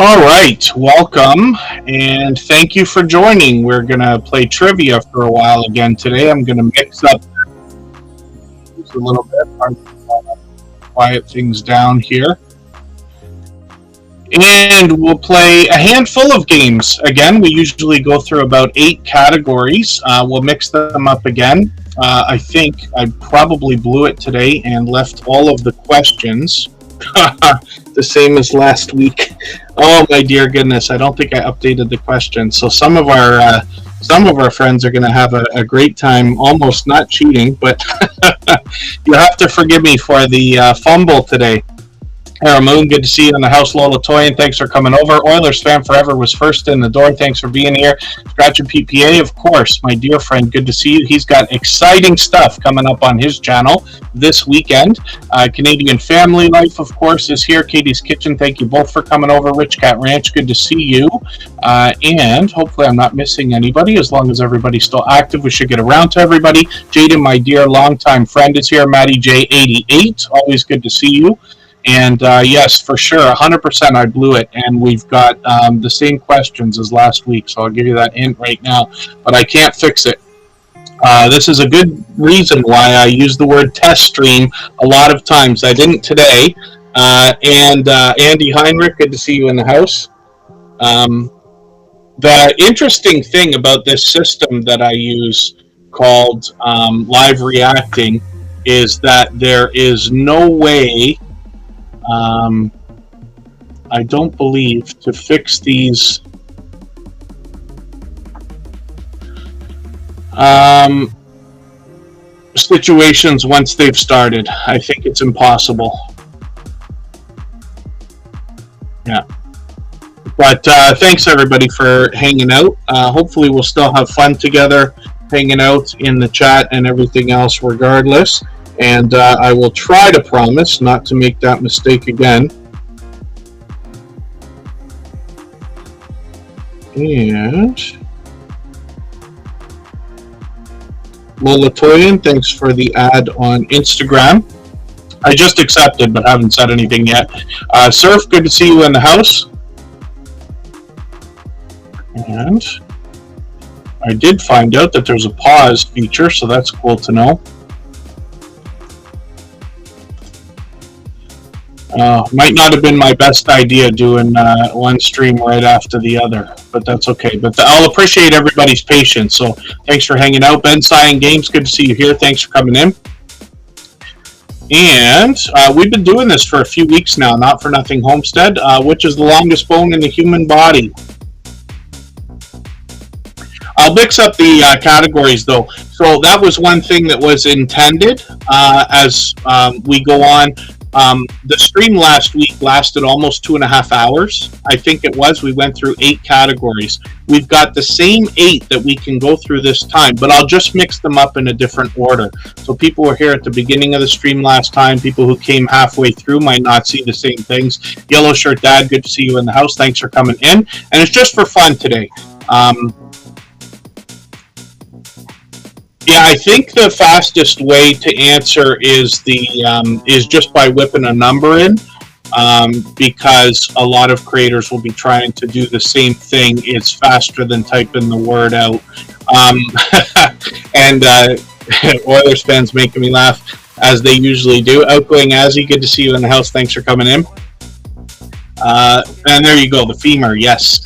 All right, welcome, and thank you for joining. We're going to play trivia for a while again today. I'm going to mix up a little bit, quiet things down here. And we'll play a handful of games. Again, we usually go through about 8 categories. We'll mix them up again. I think I probably blew it today and left all of the questions the same as last week. Oh my dear goodness! I don't think I updated the questions. So some of our friends are going to have a great time, almost not cheating, but you have to forgive me for the fumble today. Hera Moon, good to see you in the house. Lola Toyin, thanks for coming over. Oilers fan forever was first in the door. Thanks for being here. Scratch and PPA, of course, my dear friend. Good to see you. He's got exciting stuff coming up on his channel this weekend. Canadian Family Life, of course, is here. Katie's Kitchen, thank you both for coming over. Rich Cat Ranch, good to see you. And hopefully I'm not missing anybody. As long as everybody's still active, we should get around to everybody. Jaden, my dear longtime friend, is here. Maddie J88, always good to see you. And yes, for sure, 100% I blew it, and we've got the same questions as last week, so I'll give you that hint right now, but I can't fix it. This is a good reason why I use the word test stream a lot of times. I didn't today. And Andy Heinrich, good to see you in the house. The interesting thing about this system that I use called live reacting is that there is no way, I don't believe, to fix these situations once they've started. I think it's impossible. Yeah. But thanks everybody for hanging out. Hopefully we'll still have fun together, hanging out in the chat and everything else regardless. And I will try to promise not to make that mistake again. And Lola Toyin, thanks for the ad on Instagram. I just accepted, but haven't said anything yet. Surf, good to see you in the house. And I did find out that there's a pause feature, so that's cool to know. Might not have been my best idea doing one stream right after the other, but that's okay. But I'll appreciate everybody's patience, so thanks for hanging out. Ben Cyan Games, good to see you here. Thanks for coming in. And we've been doing this for a few weeks now, Not For Nothing Homestead, which is the longest bone in the human body. I'll mix up the categories, though. So that was one thing that was intended as we go on. The stream last week lasted almost 2.5 hours. I think it was. We went through 8 categories. We've got the same 8 that we can go through this time, but I'll just mix them up in a different order. So people were here at the beginning of the stream last time. People who came halfway through might not see the same things. Yellow Shirt Dad, good to see you in the house. Thanks for coming in. And it's just for fun today. Yeah, I think the fastest way to answer is just by whipping a number in, because a lot of creators will be trying to do the same thing. It's faster than typing the word out. And Oilers fans making me laugh, as they usually do. Outgoing Azzy, good to see you in the house. Thanks for coming in. And there you go, the femur, yes.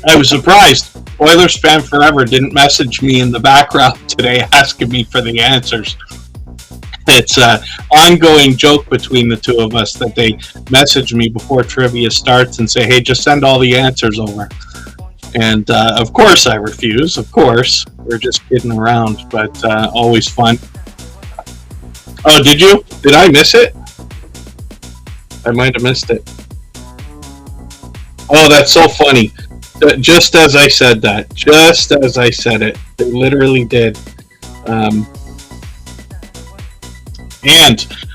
I was surprised. Oilers fan forever didn't message me in the background today asking me for the answers. It's an ongoing joke between the two of us that they message me before trivia starts and say, hey, just send all the answers over. And of course I refuse. Of course. We're just kidding around, but always fun. Oh, did you? Did I miss it? I might have missed it. Oh, that's so funny. Just as I said that. Just as I said it. They literally did. And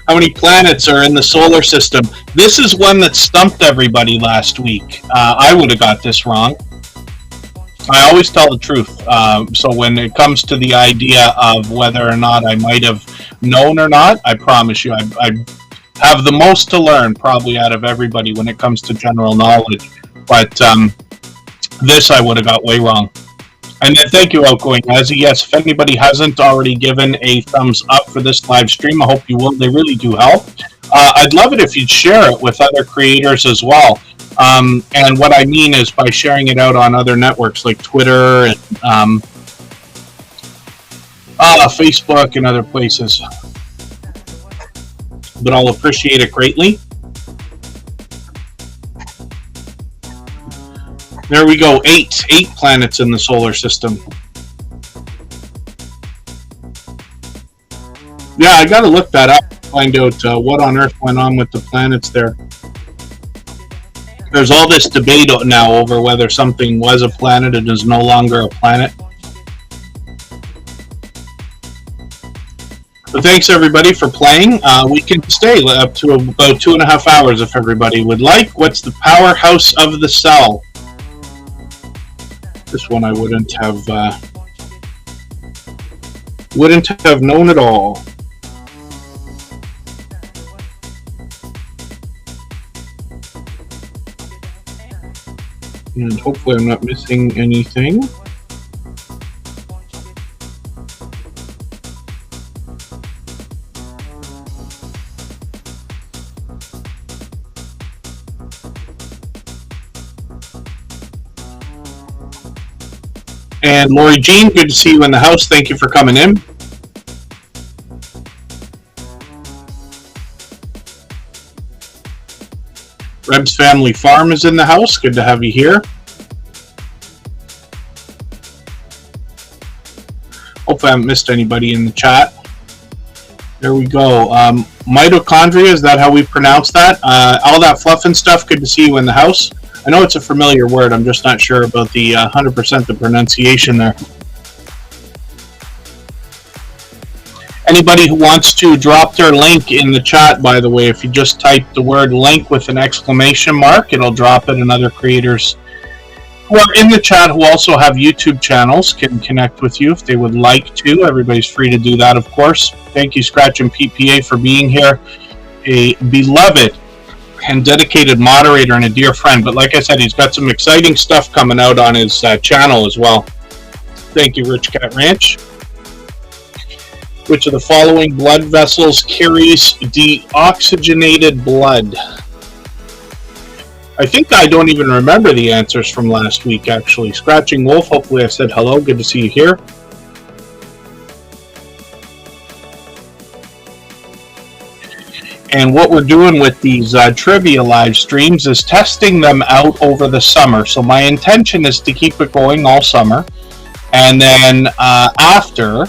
how many planets are in the solar system? This is one that stumped everybody last week. I would have got this wrong. I always tell the truth. So when it comes to the idea of whether or not I might have known or not, I promise you, I have the most to learn probably out of everybody when it comes to general knowledge. But this I would have got way wrong. And then thank you, Outgoing Azzy. Yes, if anybody hasn't already given a thumbs up for this live stream, I hope you will. They really do help. I'd love it if you'd share it with other creators as well. And what I mean is by sharing it out on other networks like Twitter and Facebook and other places. But I'll appreciate it greatly. There we go, 8 planets in the solar system. Yeah, I gotta look that up, find out what on earth went on with the planets there. There's all this debate now over whether something was a planet and is no longer a planet. But thanks everybody for playing. We can stay up to about 2.5 hours if everybody would like. What's the powerhouse of the cell? This one I wouldn't have known at all. And hopefully I'm not missing anything. And Lori Jean, good to see you in the house. Thank you for coming in. Reb's Family Farm is in the house. Good to have you here. Hope I haven't missed anybody in the chat. There we go. Mitochondria, is that how we pronounce that? All that fluff and stuff, good to see you in the house. I know it's a familiar word, I'm just not sure about the 100% the pronunciation there. Anybody who wants to drop their link in the chat, by the way, if you just type the word link with an exclamation mark, it'll drop it, and other creators who are in the chat who also have YouTube channels can connect with you if they would like to. Everybody's free to do that, of course. Thank you, Scratch and PPA, for being here. A beloved and dedicated moderator and a dear friend. But like I said, he's got some exciting stuff coming out on his channel as well. Thank you, Rich Cat Ranch. Which of the following blood vessels carries deoxygenated blood? I think I don't even remember the answers from last week, actually. Scratching Wolf, hopefully I said hello. Good to see you here. And what we're doing with these trivia live streams is testing them out over the summer. So my intention is to keep it going all summer. And then after,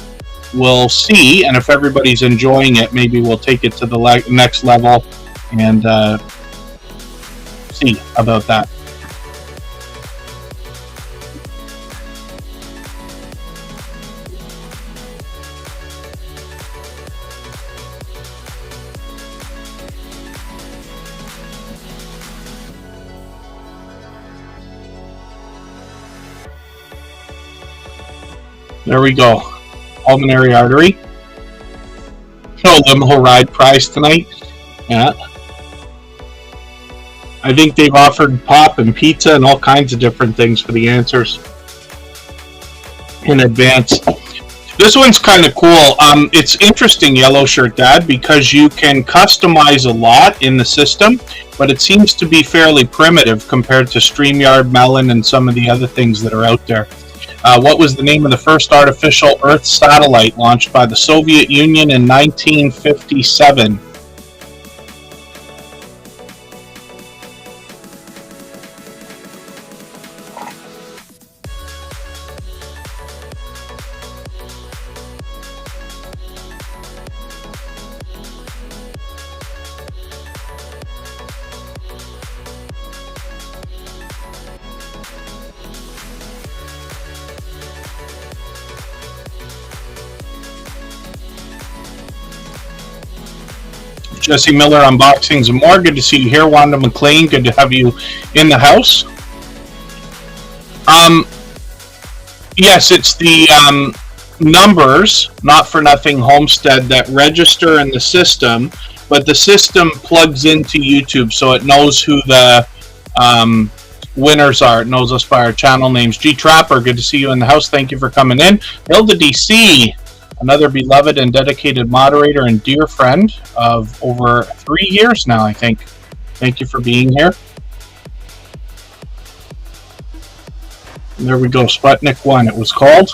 we'll see. And if everybody's enjoying it, maybe we'll take it to the next level and see about that. There we go. Pulmonary artery. Oh, limo ride prize tonight. Yeah. I think they've offered pop and pizza and all kinds of different things for the answers in advance. This one's kind of cool. It's interesting, Yellow Shirt Dad, because you can customize a lot in the system, but it seems to be fairly primitive compared to StreamYard, Melon, and some of the other things that are out there. What was the name of the first artificial Earth satellite launched by the Soviet Union in 1957? Jesse Miller Unboxings and More. Good to see you here. Wanda McLean, good to have you in the house. Yes, it's the numbers, not for nothing homestead, that register in the system, but the system plugs into YouTube so it knows who the um, winners are. It knows us by our channel names. G Trapper, good to see you in the house. Thank you for coming in. Hilda DC, another beloved and dedicated moderator and dear friend of over 3 years now, I think. Thank you for being here. And there we go, Sputnik 1, it was called.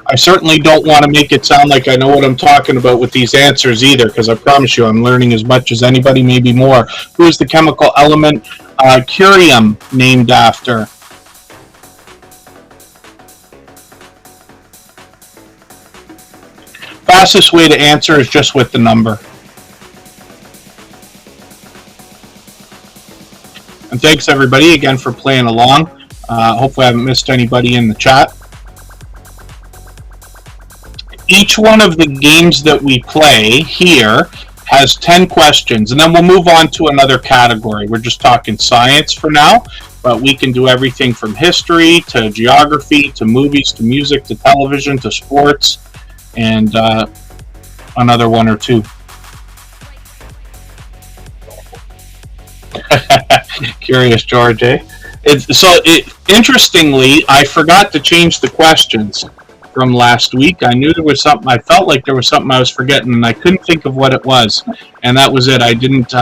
I certainly don't want to make it sound like I know what I'm talking about with these answers either, because I promise you I'm learning as much as anybody, maybe more. Who is the chemical element curium named after? Fastest way to answer is just with the number. And thanks everybody again for playing along. Hopefully I haven't missed anybody in the chat. Each one of the games that we play here has 10 questions, and then we'll move on to another category. We're just talking science for now, but we can do everything from history to geography to movies to music to television to sports and another one or two. Curious George, eh? Interestingly, I forgot to change the questions from last week. I knew there was something, I felt like there was something I was forgetting, and I couldn't think of what it was, and that was it. I didn't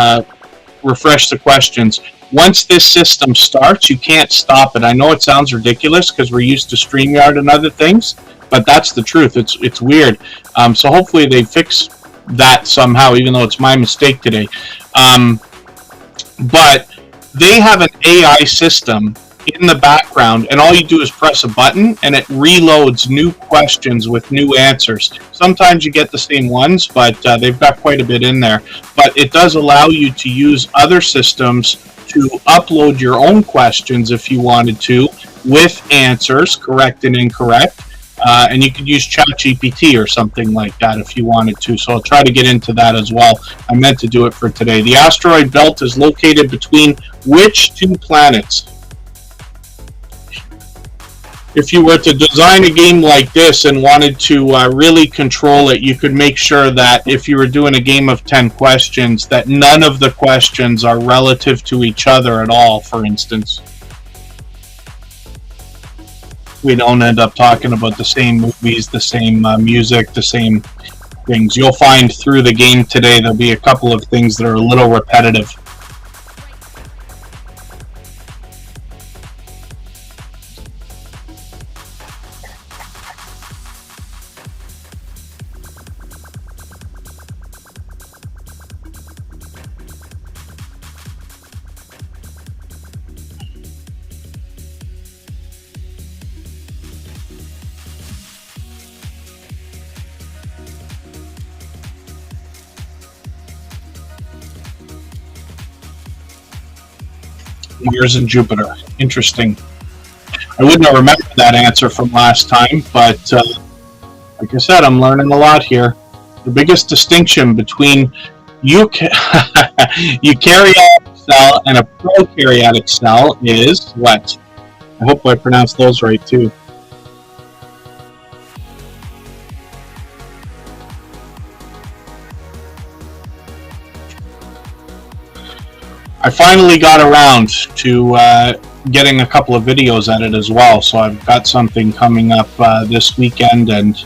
refresh the questions. Once this system starts, you can't stop it. I know it sounds ridiculous because we're used to StreamYard and other things, but that's the truth. It's weird. So hopefully they fix that somehow, even though it's my mistake today. But they have an AI system in the background, and all you do is press a button and it reloads new questions with new answers. Sometimes you get the same ones, but they've got quite a bit in there. But it does allow you to use other systems to upload your own questions if you wanted to, with answers, correct and incorrect. And you could use ChatGPT or something like that if you wanted to. So I'll try to get into that as well. I meant to do it for today. The asteroid belt is located between which two planets? If you were to design a game like this and wanted to really control it, you could make sure that if you were doing a game of 10 questions, that none of the questions are relative to each other at all, for instance. We don't end up talking about the same movies, the same music, the same things. You'll find through the game today there'll be a couple of things that are a little repetitive. Mars and Jupiter. Interesting. I wouldn't have remembered that answer from last time, but like I said, I'm learning a lot here. The biggest distinction between eukaryotic cell and a prokaryotic cell is what? I hope I pronounced those right too. I finally got around to getting a couple of videos at it as well, so I've got something coming up this weekend and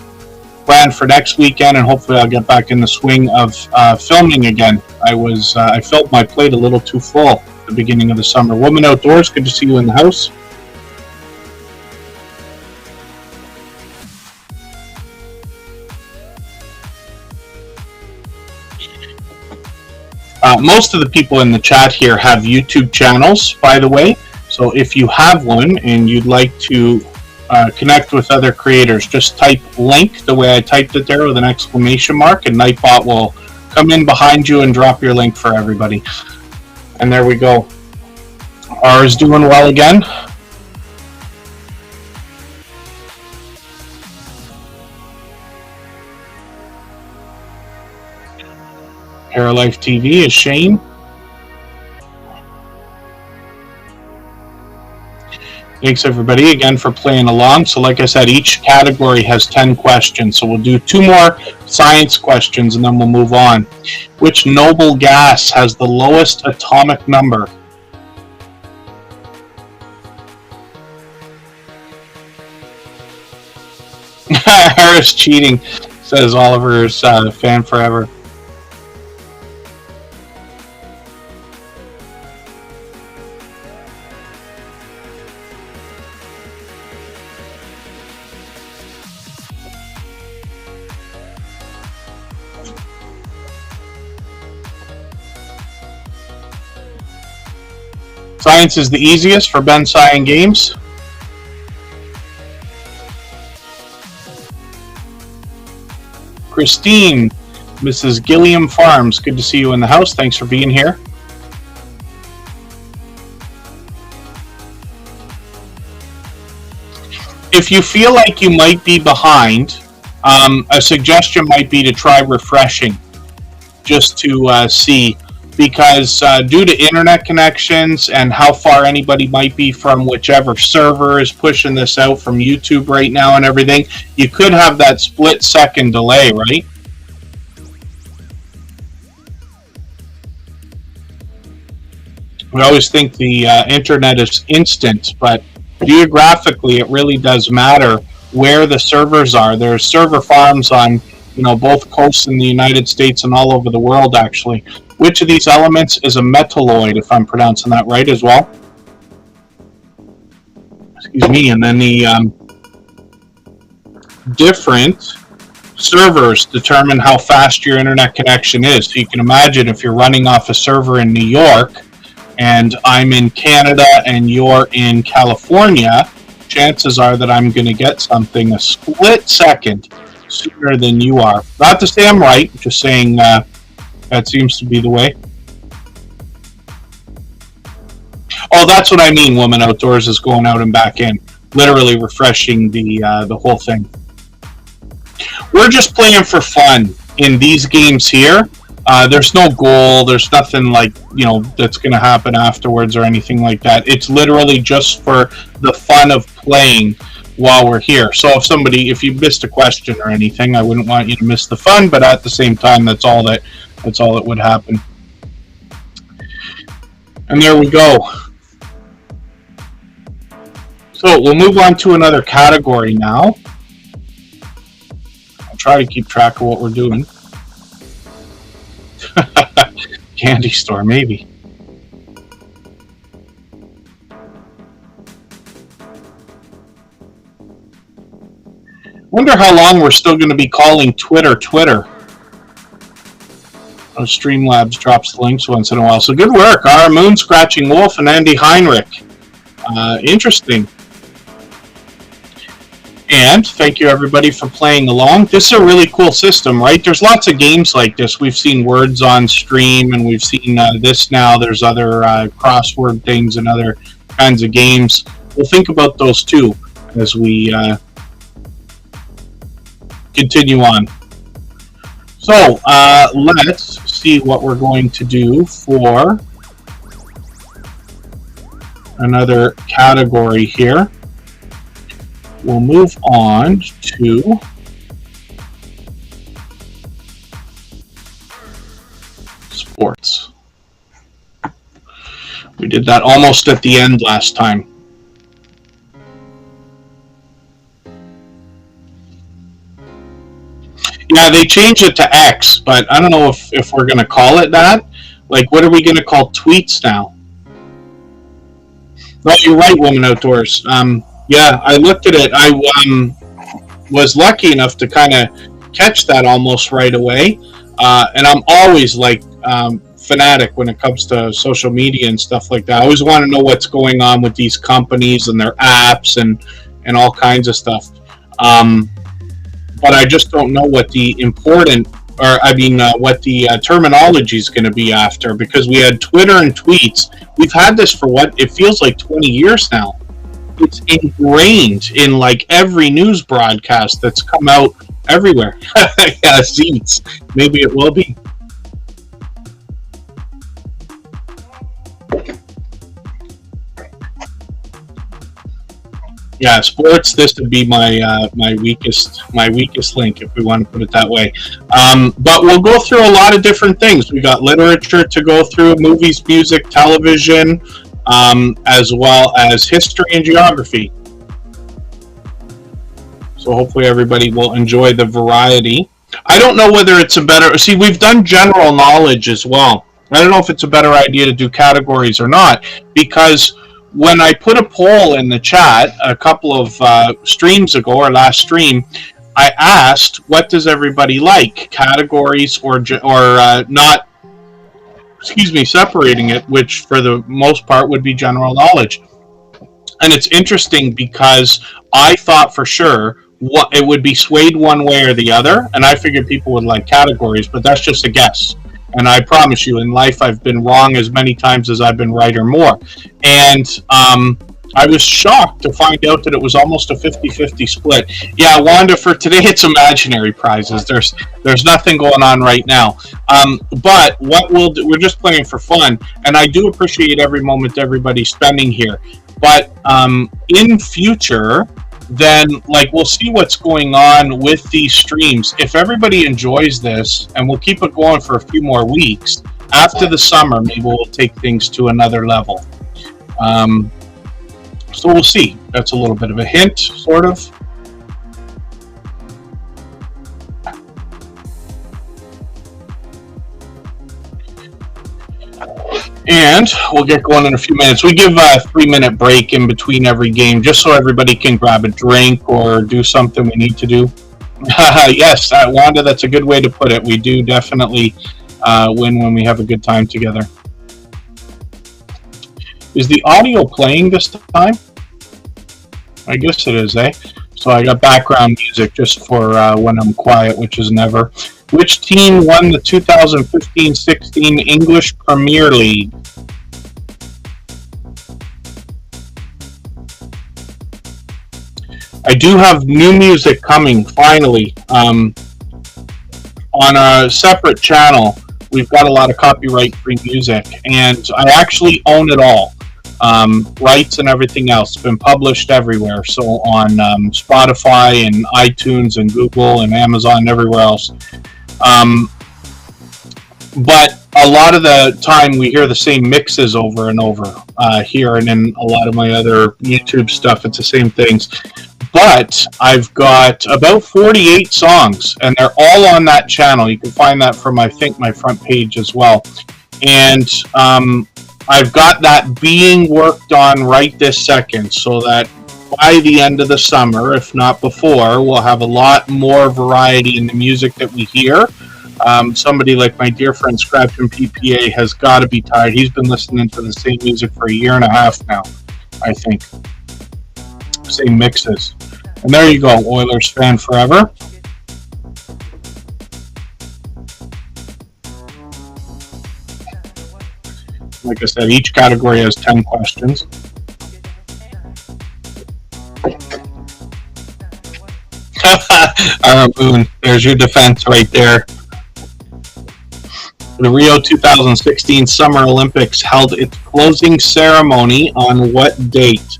planned for next weekend, and hopefully I'll get back in the swing of filming again. I filled my plate a little too full at the beginning of the summer. Woman Outdoors, good to see you in the house. Most of the people in the chat here have YouTube channels, by the way. So if you have one and you'd like to connect with other creators, just type link the way I typed it there with an exclamation mark, and Nightbot will come in behind you and drop your link for everybody. And there we go. R is doing well again. Paralife TV is Shane. Thanks, everybody, again for playing along. So like I said, each category has 10 questions. So we'll do 2 more science questions, and then we'll move on. Which noble gas has the lowest atomic number? Harris cheating, says Oliver's fan forever. Science is the easiest for Ben Sci and Games. Christine, Mrs. Gilliam Farms, good to see you in the house. Thanks for being here. If you feel like you might be behind, a suggestion might be to try refreshing, just to see, because due to internet connections and how far anybody might be from whichever server is pushing this out from YouTube right now and everything, you could have that split-second delay, right? We always think the internet is instant, but geographically it really does matter where the servers are. There's server farms on both coasts in the United States and all over the world, actually. Which of these elements is a metalloid, if I'm pronouncing that right as well? Excuse me. And then the different servers determine how fast your internet connection is. So you can imagine if you're running off a server in New York and I'm in Canada and you're in California, chances are that I'm going to get something a split second sooner than you are. Not to say I'm right, just saying that seems to be the way. Oh, that's what I mean, Woman Outdoors is going out and back in. Literally refreshing the whole thing. We're just playing for fun in these games here. There's no goal. There's nothing like, that's going to happen afterwards or anything like that. It's literally just for the fun of playing while we're here. So if you missed a question or anything, I wouldn't want you to miss the fun, but at the same time, that's all that would happen. And there we go. So we'll move on to another category now. I'll try to keep track of what we're doing. Candy store, maybe. Wonder how long we're still going to be calling Twitter. Streamlabs drops the links once in a while. So good work. Our Moon Scratching Wolf and Andy Heinrich. Interesting. And thank you everybody for playing along. This is a really cool system, right? There's lots of games like this. We've seen Words on Stream, and we've seen this now. There's other crossword things and other kinds of games. We'll think about those too as we continue on. So let's see what we're going to do for another category here. We'll move on to sports. We did that almost at the end last time. Yeah, they changed it to X, but I don't know if we're going to call it that. Like, what are we going to call tweets now? No, you're right, Woman Outdoors. Yeah, I looked at it. I was lucky enough to kind of catch that almost right away. And I'm always like fanatic when it comes to social media and stuff like that. I always want to know what's going on with these companies and their apps and all kinds of stuff. But I just don't know what the what the terminology is going to be after, because we had Twitter and tweets. We've had this for it feels like 20 years now. It's ingrained in like every news broadcast that's come out everywhere. Yeah, seats. Maybe it will be. Yeah, sports. This would be my weakest link, if we want to put it that way. But we'll go through a lot of different things. We got literature to go through, movies, music, television, as well as history and geography. So hopefully everybody will enjoy the variety. I don't know whether it's a better. See, we've done general knowledge as well. I don't know if it's a better idea to do categories or not, because when I put a poll in the chat a couple of streams ago, or last stream, I asked, what does everybody like, categories or not? Excuse me, separating it, which for the most part would be general knowledge. And it's interesting because I thought for sure what it would be swayed one way or the other, and I figured people would like categories, but that's just a guess. And I promise you, in life, I've been wrong as many times as I've been right or more. And I was shocked to find out that it was almost a 50-50 split. Yeah, Wanda, for today, it's imaginary prizes. There's nothing going on right now. But what we'll do, we're just playing for fun, and I do appreciate every moment everybody's spending here. But in future, then we'll see what's going on with these streams. If everybody enjoys this, and we'll keep it going for a few more weeks, after the summer, maybe we'll take things to another level. So we'll see. That's a little bit of a hint, sort of. And we'll get going in a few minutes. We give a 3-minute break in between every game, just so everybody can grab a drink or do something we need to do. Yes, Wanda, that's a good way to put it. We do definitely win when we have a good time together. Is the audio playing this time? I guess it is, eh? So I got background music just for when I'm quiet, which is never. Which team won the 2015-16 English Premier League? I do have new music coming, finally. On a separate channel, we've got a lot of copyright-free music, and I actually own it all. Rights and everything else. It's been published everywhere, so on Spotify and iTunes and Google and Amazon and everywhere else. But a lot of the time we hear the same mixes over and over here, and in a lot of my other YouTube stuff, it's the same things. But I've got about 48 songs, and they're all on that channel. You can find that from, I think, my front page as well. And I've got that being worked on right this second, so that by the end of the summer, if not before, we'll have a lot more variety in the music that we hear. Somebody like my dear friend Scratch and PPA has got to be tired. He's been listening to the same music for a year and a half now, I think. Same mixes. And there you go, Oilers fan forever. Like I said, each category has 10 questions. Boone, there's your defense right there. The Rio 2016 Summer Olympics held its closing ceremony on what date?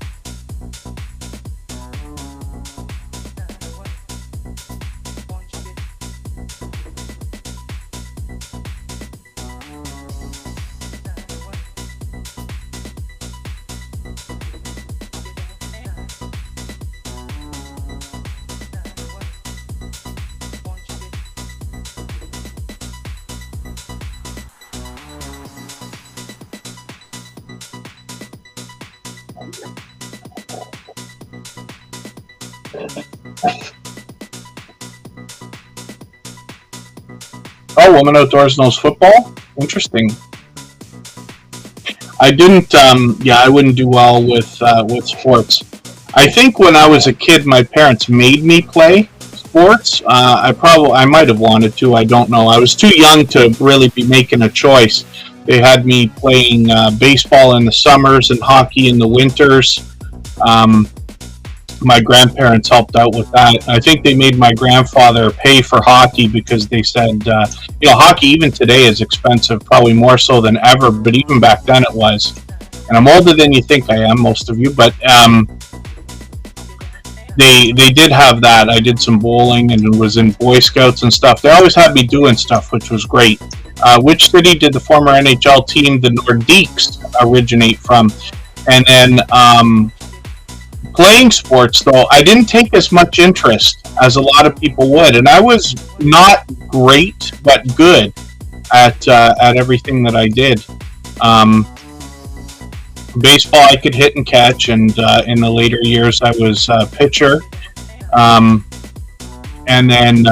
Oh, Woman Outdoors knows football? Interesting. I didn't, I wouldn't do well with sports. I think when I was a kid, my parents made me play sports. I might have wanted to, I don't know. I was too young to really be making a choice. They had me playing baseball in the summers and hockey in the winters. My grandparents helped out with that. I think they made my grandfather pay for hockey because they said, hockey even today is expensive, probably more so than ever, but even back then it was. And I'm older than you think I am, most of you, but they did have that. I did some bowling and was in Boy Scouts and stuff. They always had me doing stuff, which was great. Which city did the former NHL team, the Nordiques, originate from? And then playing sports, though, I didn't take as much interest as a lot of people would, and I was not great, but good at everything that I did. Baseball, I could hit and catch, and in the later years, I was a pitcher. And then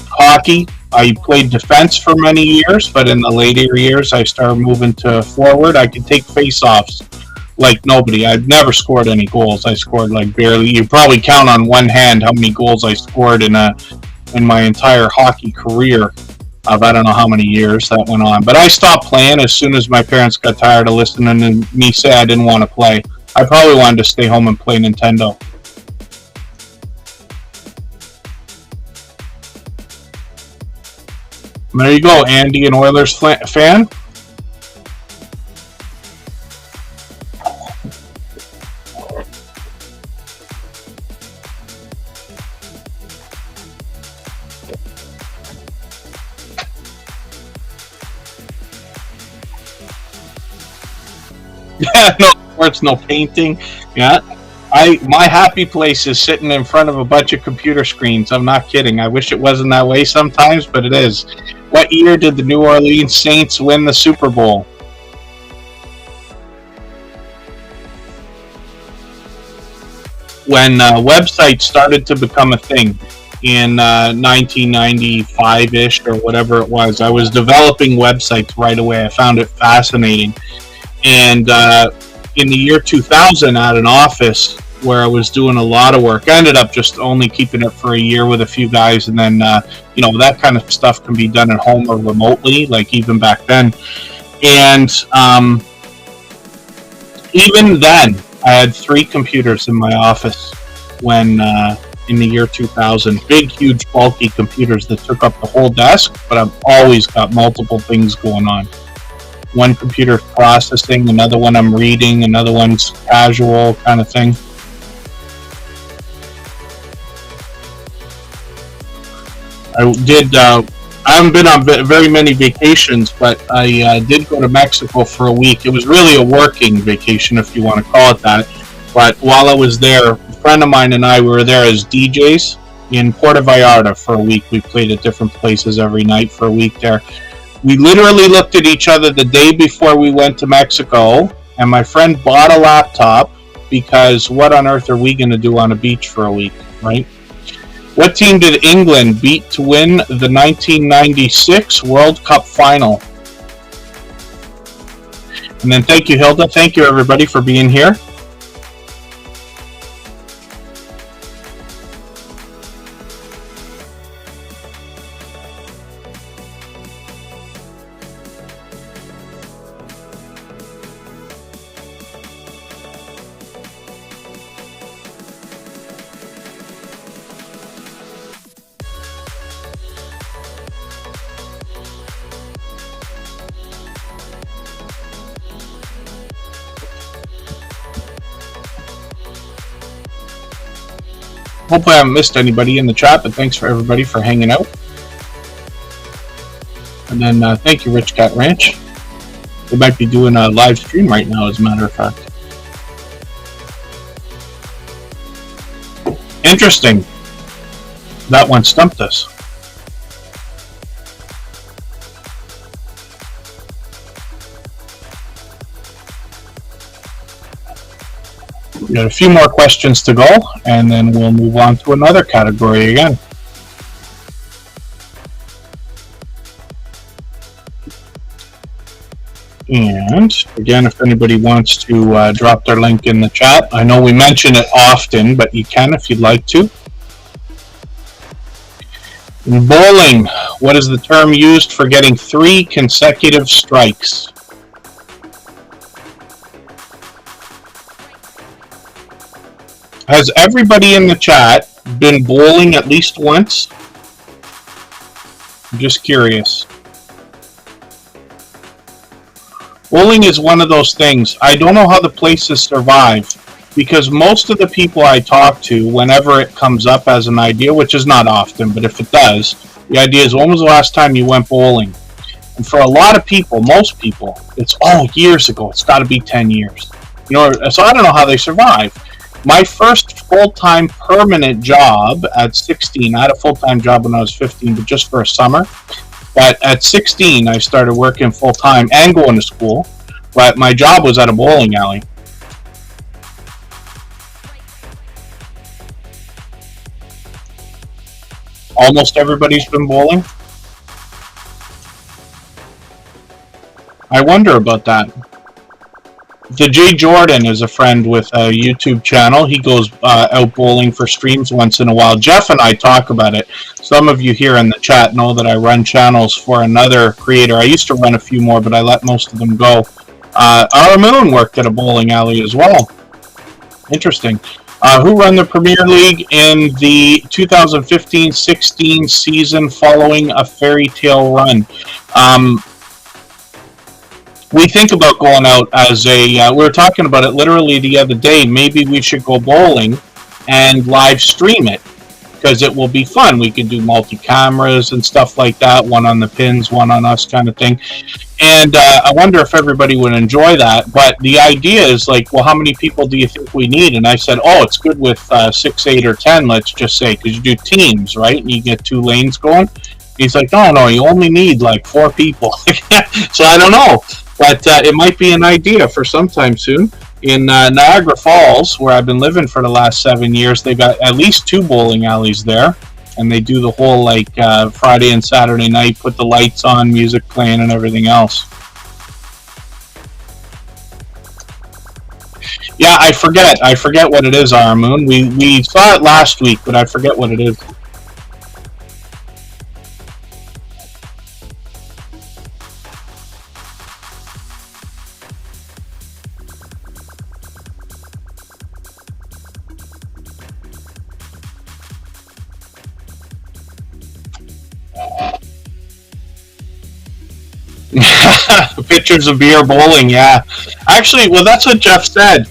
hockey, I played defense for many years, but in the later years, I started moving to forward. I could take face-offs like nobody. I've never scored any goals. I scored like barely. You probably count on one hand how many goals I scored in my entire hockey career. Of I don't know how many years that went on. But I stopped playing as soon as my parents got tired of listening to me say I didn't want to play. I probably wanted to stay home and play Nintendo. There you go, Andy, an Oilers fan. Yeah, no sports, no painting. Yeah, my happy place is sitting in front of a bunch of computer screens. I'm not kidding. I wish it wasn't that way sometimes, but it is. What year did the New Orleans Saints win the Super Bowl? When websites started to become a thing in 1995-ish or whatever it was, I was developing websites right away. I found it fascinating. And in the year 2000, at an office where I was doing a lot of work, I ended up just only keeping it for a year with a few guys, and then that kind of stuff can be done at home or remotely, like even back then. And even then, I had 3 computers in my office when in the year 2000. Big, huge, bulky computers that took up the whole desk, but I've always got multiple things going on. One computer's processing, another one I'm reading, another one's casual kind of thing. I haven't been on very many vacations, but I did go to Mexico for a week. It was really a working vacation, if you want to call it that. But while I was there, a friend of mine and I were there as DJs in Puerto Vallarta for a week. We played at different places every night for a week there. We literally looked at each other the day before we went to Mexico, and my friend bought a laptop because what on earth are we going to do on a beach for a week, right? What team did England beat to win the 1996 World Cup final? And then thank you, Hilda. Thank you, everybody, for being here. Hopefully I haven't missed anybody in the chat, but thanks for everybody for hanging out. And then thank you, Rich Cat Ranch. They might be doing a live stream right now, as a matter of fact. Interesting. That one stumped us. We got a few more questions to go, and then we'll move on to another category again. And again, if anybody wants to drop their link in the chat, I know we mention it often, but you can if you'd like to. In bowling, what is the term used for getting 3 consecutive strikes? Has everybody in the chat been bowling at least once? I'm just curious. Bowling is one of those things. I don't know how the places survive. because most of the people I talk to, whenever it comes up as an idea, which is not often, but if it does, the idea is, when was the last time you went bowling? And for a lot of people, most people, it's, years ago. It's got to be 10 years. So I don't know how they survive. My first full-time permanent job at 16, I had a full-time job when I was 15, but just for a summer. But at 16, I started working full-time and going to school. But my job was at a bowling alley. Almost everybody's been bowling. I wonder about that. The Jay Jordan is a friend with a YouTube channel. He goes out bowling for streams once in a while. Jeff and I talk about it. Some of you here in the chat know that I run channels for another creator. I used to run a few more, but I let most of them go. Our Moon worked at a bowling alley as well. Interesting. Who run the Premier League in the 2015-16 season following a fairy tale run? We think about going out as we were talking about it literally the other day. Maybe we should go bowling and live stream it, because it will be fun. We can do multi-cameras and stuff like that, one on the pins, one on us kind of thing. And I wonder if everybody would enjoy that. But the idea is like, well, how many people do you think we need? And I said, it's good with 6, 8, or 10, let's just say, because you do teams, right? And you get 2 lanes going. He's like, no, you only need like 4 people. So I don't know. But it might be an idea for sometime soon. In Niagara Falls, where I've been living for the last 7 years, they've got at least 2 bowling alleys there. And they do the whole Friday and Saturday night, put the lights on, music playing, and everything else. Yeah, I forget what it is, Our Moon. We saw it last week, but I forget what it is. Pictures of beer bowling, yeah. Actually, well, that's what Jeff said.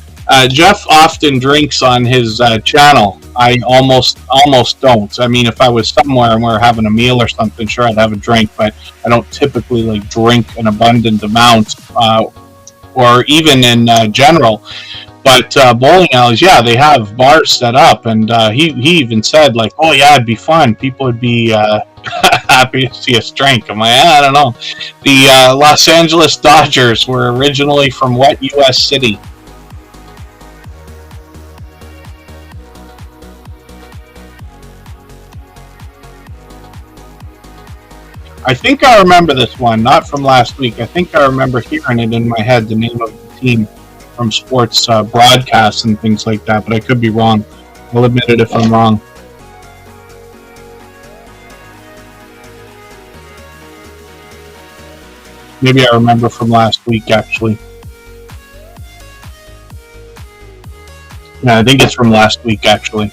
Jeff often drinks on his channel. I almost don't. I mean, if I was somewhere and we were having a meal or something, sure, I'd have a drink, but I don't typically drink an abundant amount, or even in general. But bowling alleys, yeah, they have bars set up, and he even said it'd be fun. People would be happy to see us drink. I'm like, I don't know. The Los Angeles Dodgers were originally from what U.S. city? I think I remember this one, not from last week. I think I remember hearing it in my head, the name of the team from sports broadcasts and things like that, but I could be wrong. I'll admit it if I'm wrong. Maybe I remember from last week, actually. Yeah, I think it's from last week, actually.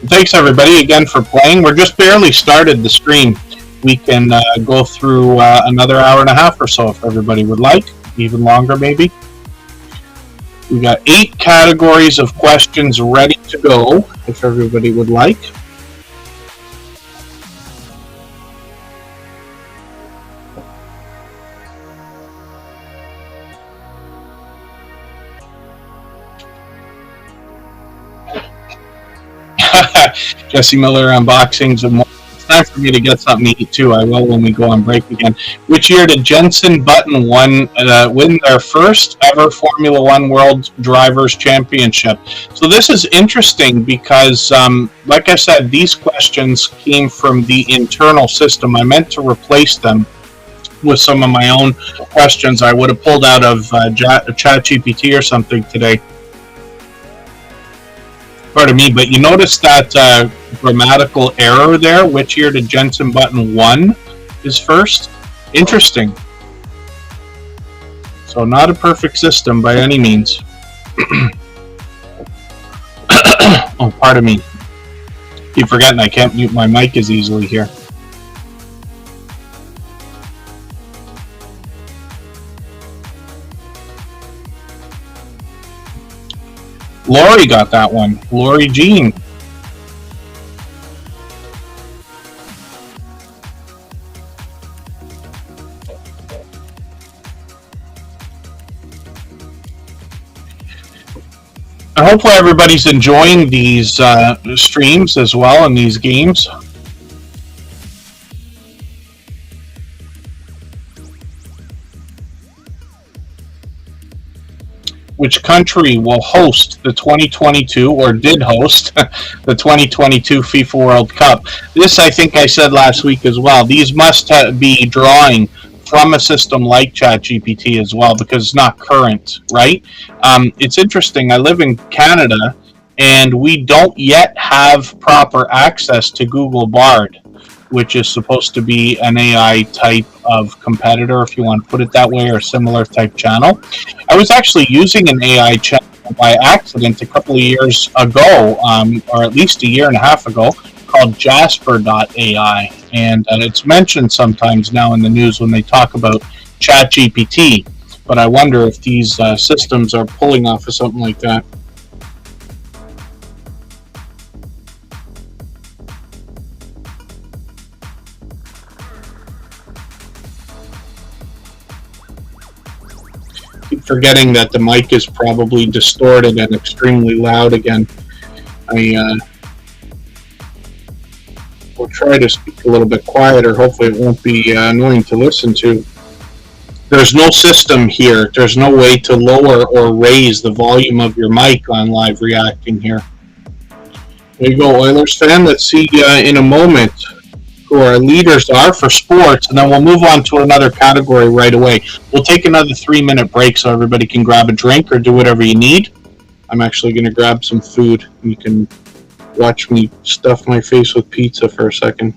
Thanks, everybody, again for playing. We're just barely started the stream. We can go through another hour and a half or so if everybody would like. Even longer, maybe. We got 8 categories of questions ready to go if everybody would like. Jesse Miller unboxings and more. It's time for me to get something to eat too. I will when we go on break again. Which year did Jenson Button win their first ever Formula One World Drivers' Championship? So this is interesting because, like I said, these questions came from the internal system. I meant to replace them with some of my own questions I would have pulled out of ChatGPT or something today. Pardon me, but you notice that grammatical error there. Which year did Jenson Button won his first? Interesting. So not a perfect system by any means. Oh, pardon me. Keep forgetting I can't mute my mic as easily here. Lori got that one. Lori Jean. And hopefully everybody's enjoying these streams as well and these games. Which country will host the 2022 or did host the 2022 FIFA World Cup? This, I think I said last week as well. These must be drawing from a system like ChatGPT as well, because it's not current, right? It's interesting. I live in Canada, and we don't yet have proper access to Google Bard, which is supposed to be an AI type of competitor, if you want to put it that way, or similar type channel. I was actually using an AI channel by accident a couple of years ago, or at least a year and a half ago, called Jasper.ai. And it's mentioned sometimes now in the news when they talk about ChatGPT. But I wonder if these systems are pulling off of something like that. Keep forgetting that the mic is probably distorted and extremely loud again. I will try to speak a little bit quieter. Hopefully it won't be annoying to listen to. There's no system here. There's no way to lower or raise the volume of your mic on live reacting here. There you go, Oilers fan. Let's see in a moment who our leaders are for sports, and then we'll move on to another category right away. We'll take another 3-minute break so everybody can grab a drink or do whatever you need. I'm actually going to grab some food. You can watch me stuff my face with pizza for a second.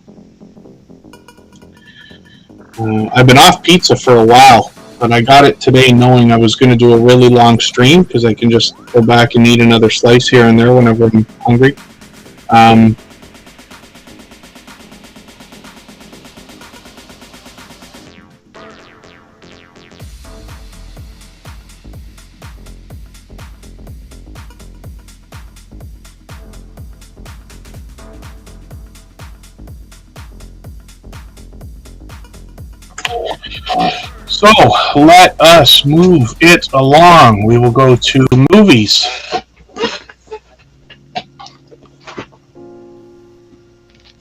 I've been off pizza for a while, but I got it today knowing I was going to do a really long stream because I can just go back and eat another slice here and there whenever I'm hungry. So let us move it along. We will go to movies.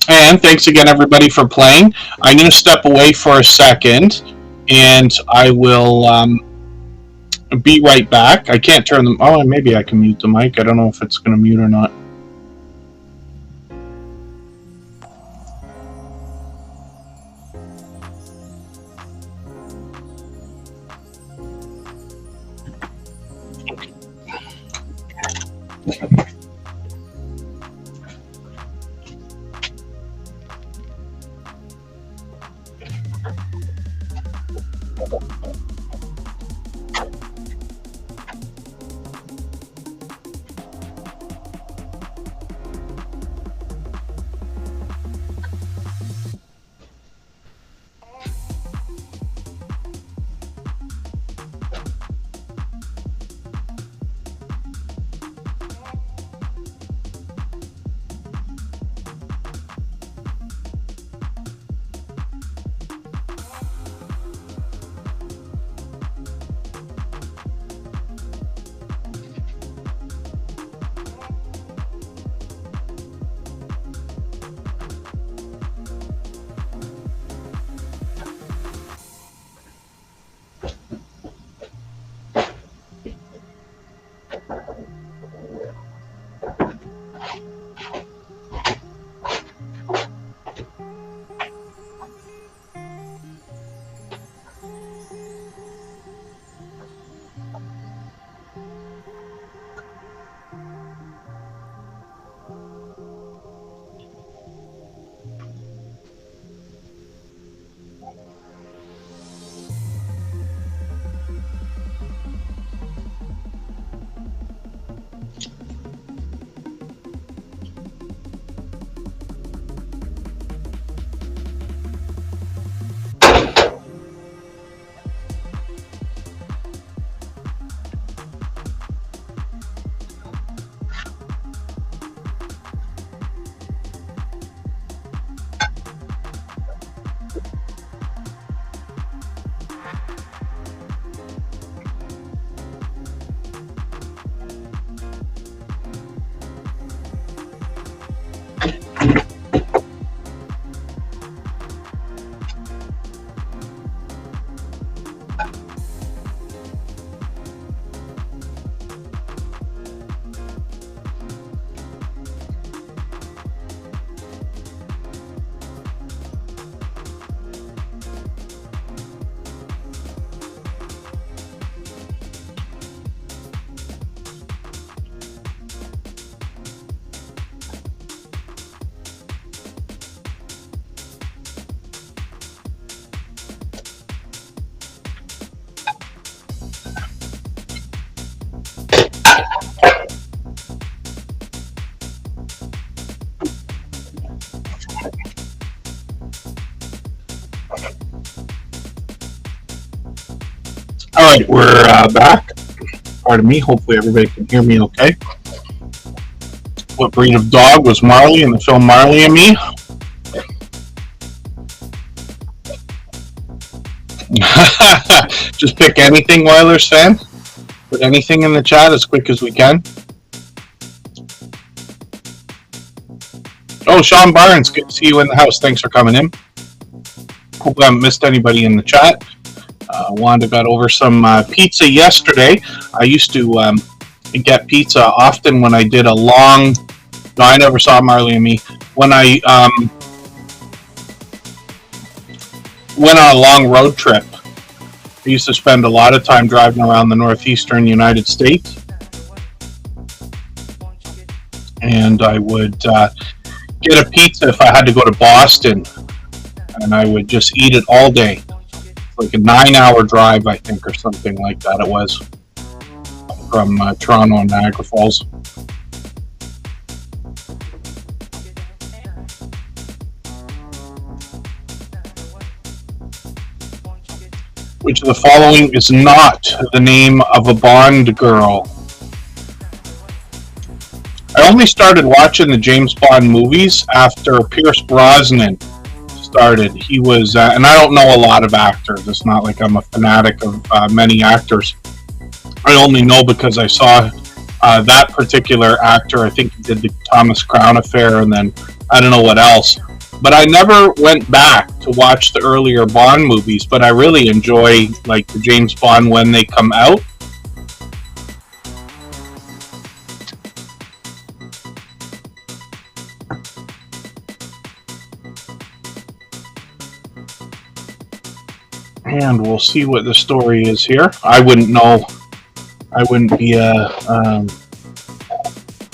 And thanks again, everybody, for playing. I'm going to step away for a second, and I will be right back. I can't turn them. Oh, maybe I can mute the mic. I don't know if it's going to mute or not. Alright, we're back. Pardon me, hopefully everybody can hear me okay. What breed of dog was Marley in the film Marley and Me? Just pick anything, Oilers fan. Put anything in the chat as quick as we can. Oh, Sean Barnes, good to see you in the house. Thanks for coming in. Hope I haven't missed anybody in the chat. Wanda got over some pizza yesterday. I used to get pizza often when I did a long... No, I never saw Marley and Me. When I went on a long road trip, I used to spend a lot of time driving around the northeastern United States. And I would get a pizza if I had to go to Boston. And I would just eat it all day. Like a 9-hour drive, I think, or something like that it was. From Toronto and Niagara Falls. Which of the following is not the name of a Bond girl? I only started watching the James Bond movies after Pierce Brosnan started. He was, and I don't know a lot of actors. It's not like I'm a fanatic of many actors. I only know because I saw that particular actor. I think he did the Thomas Crown Affair, and then I don't know what else. But I never went back to watch the earlier Bond movies, but I really enjoy like the James Bond when they come out. And we'll see what the story is here. I wouldn't know. I wouldn't be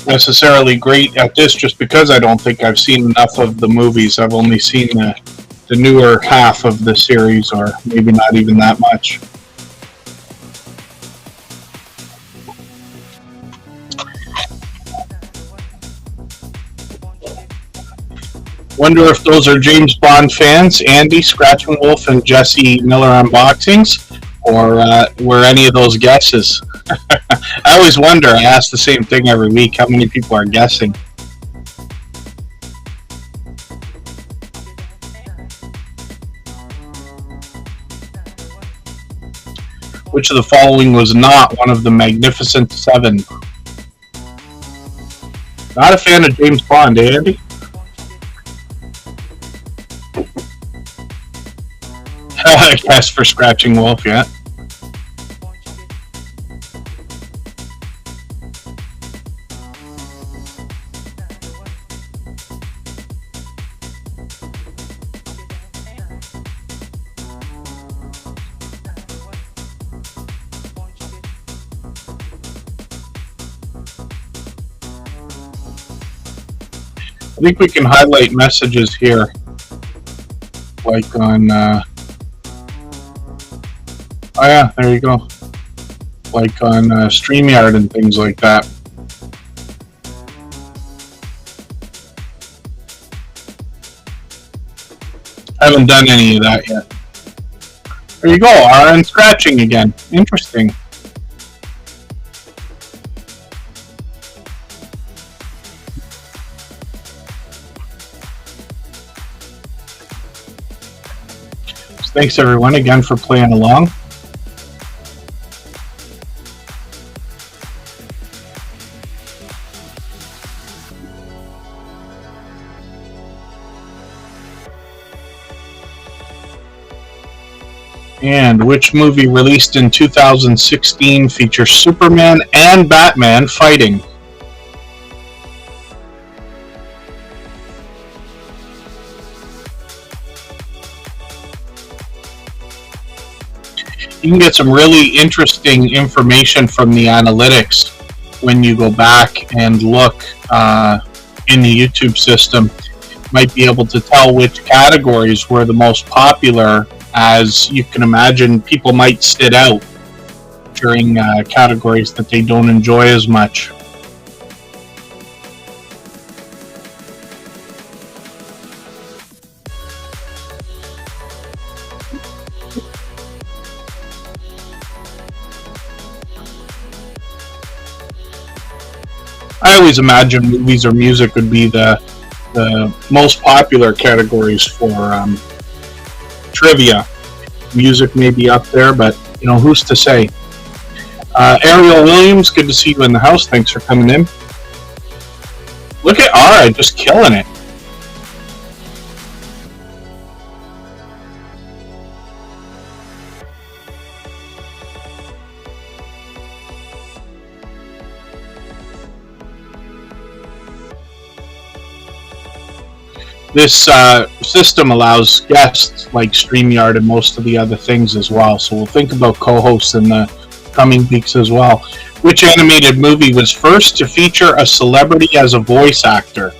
necessarily great at this just because I don't think I've seen enough of the movies. I've only seen the newer half of the series, or maybe not even that much. Wonder if those are James Bond fans, Andy, Scratching Wolf, and Jesse Miller unboxings, or were any of those guesses? I always wonder, I ask the same thing every week, how many people are guessing? Which of the following was not one of the Magnificent Seven? Not a fan of James Bond, eh, Andy? I guess for Scratching Wolf, yeah. I think we can highlight messages here, like on, oh yeah, there you go, like on StreamYard and things like that. I haven't done any of that yet. There you go, RN scratching again. Interesting. Thanks everyone again for playing along. And which movie released in 2016 features Superman and Batman fighting? You can get some really interesting information from the analytics when you go back and look in the YouTube system. You might be able to tell which categories were the most popular. As you can imagine, people might sit out during categories that they don't enjoy as much. I always imagine movies or music would be the most popular categories for trivia. Music may be up there, but who's to say? Ariel Williams, good to see you in the house. Thanks for coming in. Look at Ara, just killing it. This system allows guests like StreamYard and most of the other things as well. So we'll think about co-hosts in the coming weeks as well. Which animated movie was first to feature a celebrity as a voice actor?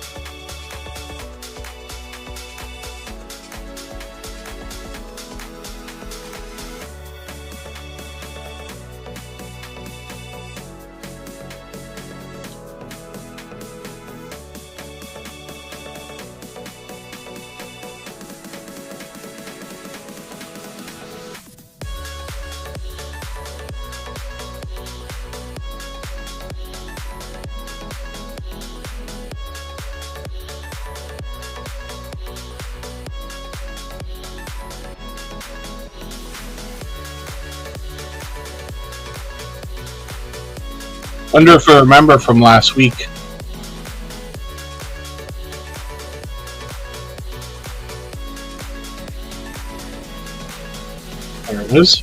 Wonder if I remember from last week. There it is.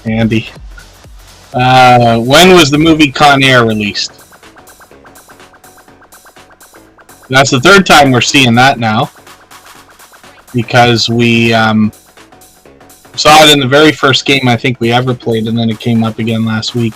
Andy. When was the movie Con Air released? That's the third time we're seeing that now. Because we saw it in the very first game I think we ever played, and then it came up again last week.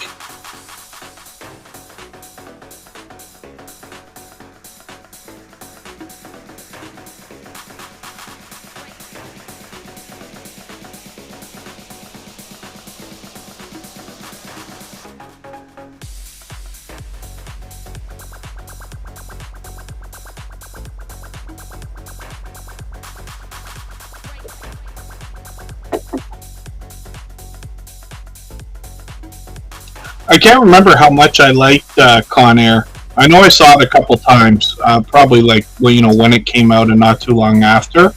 I can't remember how much I liked Con Air. I know I saw it a couple times, probably like when it came out and not too long after.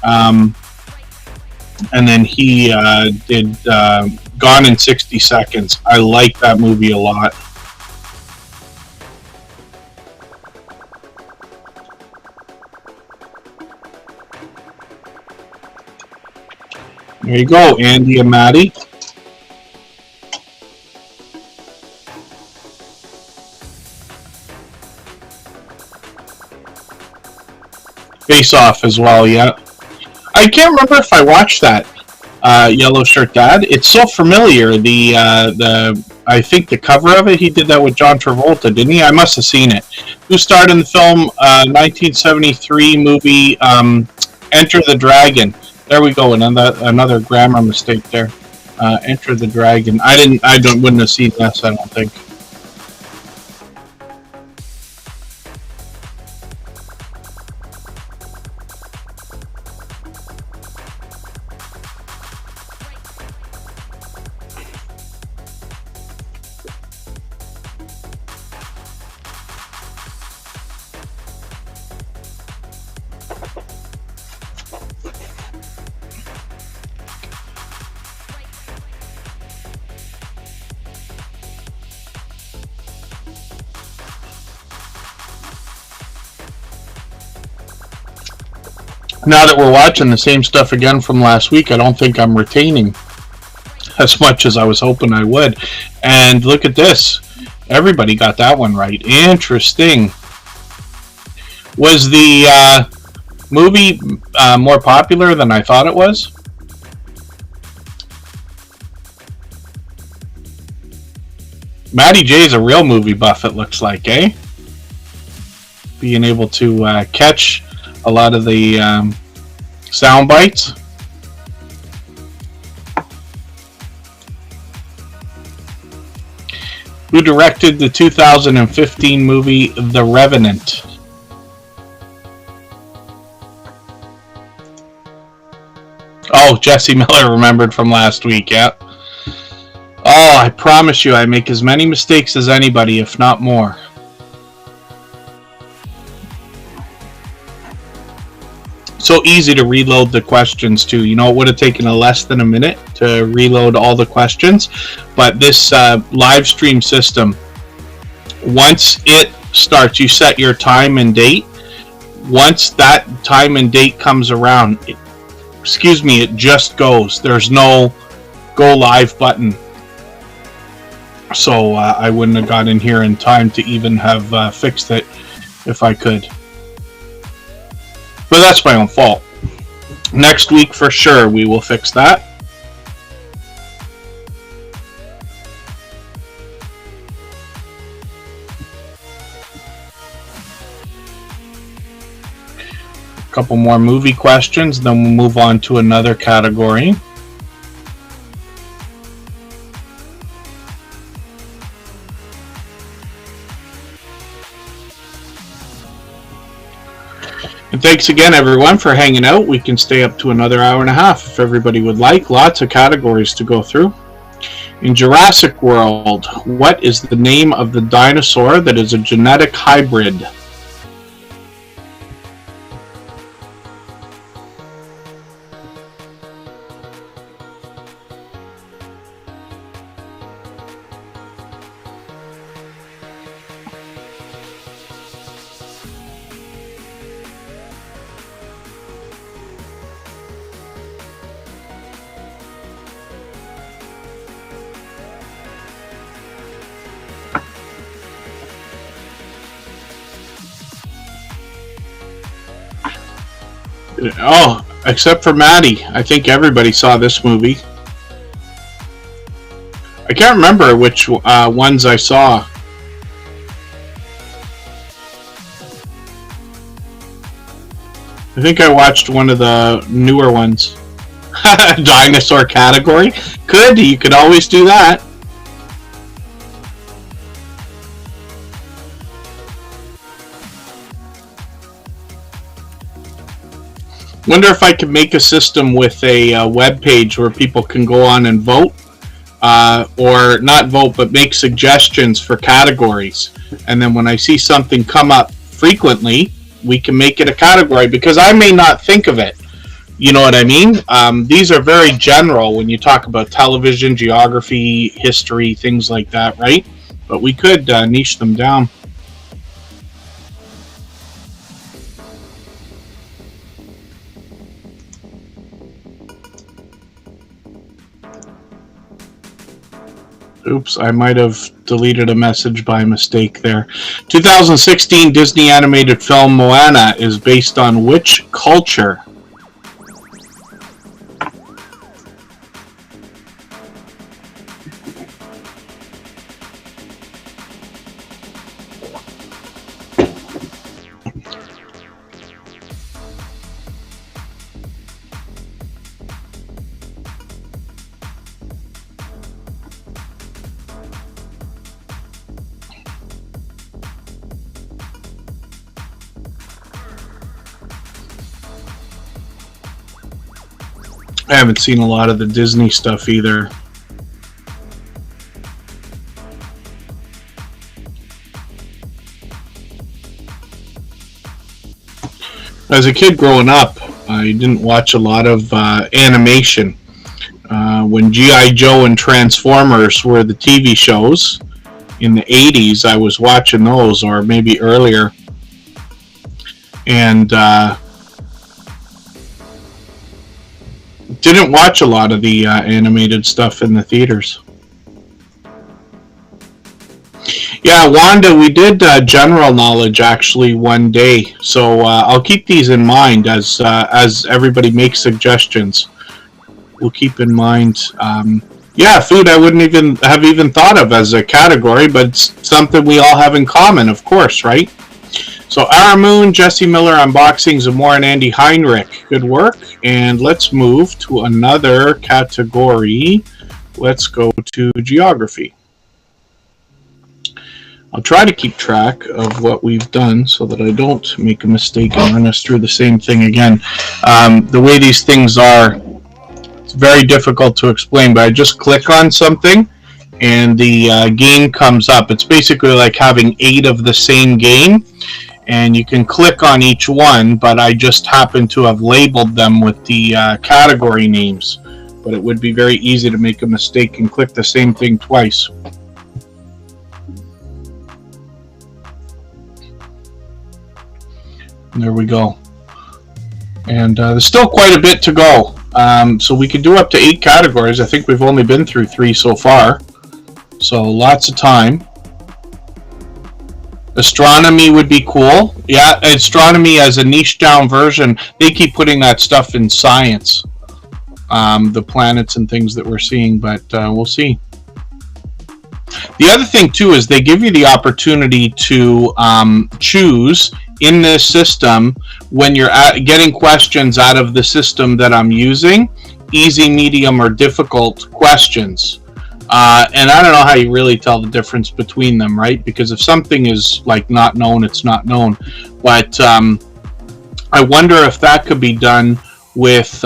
And then he did Gone in 60 Seconds. I like that movie a lot. There you go, Andy and Maddie. Face Off as well, yeah. I can't remember if I watched that Yellow Shirt Dad. It's so familiar. I think the cover of it, he did that with John Travolta, didn't he? I must have seen it. Who starred in the film 1973 movie Enter the Dragon? There we go. Another grammar mistake there. Enter the Dragon. Wouldn't have seen this, I don't think. Now that we're watching the same stuff again from last week, I don't think I'm retaining as much as I was hoping I would. And look at this. Everybody got that one right. Interesting. Was the movie more popular than I thought it was? Matty J's a real movie buff, it looks like, eh? being able to catch a lot of the sound bites. Who directed the 2015 movie The Revenant? Oh, Jesse Miller remembered from last week, yeah. Oh, I promise you I make as many mistakes as anybody, if not more. So easy to reload the questions too. You know, it would have taken less than a minute to reload all the questions, but this live stream system, once it starts, you set your time and date. Once that time and date comes around, it just goes. There's no go live button. So I wouldn't have got in here in time to even have fixed it if I could. But that's my own fault. Next week for sure we will fix that. A couple more movie questions, then we'll move on to another category. And thanks again, everyone, for hanging out. We can stay up to another hour and a half if everybody would like. Lots of categories to go through. In Jurassic World, what is the name of the dinosaur that is a genetic hybrid? Oh, except for Maddie. I think everybody saw this movie. I can't remember which ones I saw. I think I watched one of the newer ones. Dinosaur category? Could. You could always do that. Wonder if I could make a system with a web page where people can go on and vote, or not vote, but make suggestions for categories. And then when I see something come up frequently, we can make it a category, because I may not think of it. You know what I mean? These are very general when you talk about television, geography, history, things like that, right? But we could niche them down. Oops, I might have deleted a message by mistake there. 2016 Disney animated film Moana is based on which culture? I haven't seen a lot of the Disney stuff either. As a kid growing up, I didn't watch a lot of animation. When G.I. Joe and Transformers were the TV shows in the 80s, I was watching those, or maybe earlier. And didn't watch a lot of the animated stuff in the theaters. Yeah, Wanda, we did general knowledge actually one day, so I'll keep these in mind as everybody makes suggestions. We'll keep in mind. Yeah, food I wouldn't even have thought of as a category, but it's something we all have in common, of course, right? So Our Moon, Jesse Miller Unboxing, Zamora and Andy Heinrich. Good work. And let's move to another category. Let's go to geography. I'll try to keep track of what we've done so that I don't make a mistake and run us through the same thing again. The way these things are, it's very difficult to explain, but I just click on something and the game comes up. It's basically like having 8 of the same game, and you can click on each one, but I just happen to have labeled them with the category names. But it would be very easy to make a mistake and click the same thing twice. And there we go. And there's still quite a bit to go. So we could do up to 8 categories. I think we've only been through 3 so far. So lots of time. Astronomy would be cool. Yeah, astronomy as a niche down version. They keep putting that stuff in science. The planets and things that we're seeing, but we'll see. The other thing too is they give you the opportunity to choose in this system when you're getting questions out of the system that I'm using, easy, medium, or difficult questions. And I don't know how you really tell the difference between them, right? Because if something is like not known, it's not known. But I wonder if that could be done with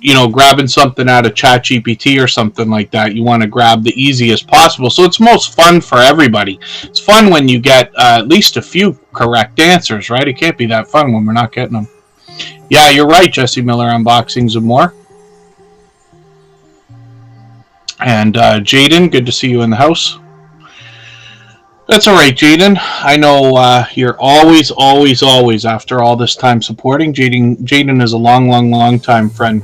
you know, grabbing something out of ChatGPT or something like that. You want to grab the easiest possible, so it's most fun for everybody. It's fun when you get at least a few correct answers, right? It can't be that fun when we're not getting them. Yeah, you're right, Jesse Miller Unboxing some more. And Jaden, good to see you in the house. That's all right, Jaden. I know you're always after all this time supporting. Jaden is a long time friend.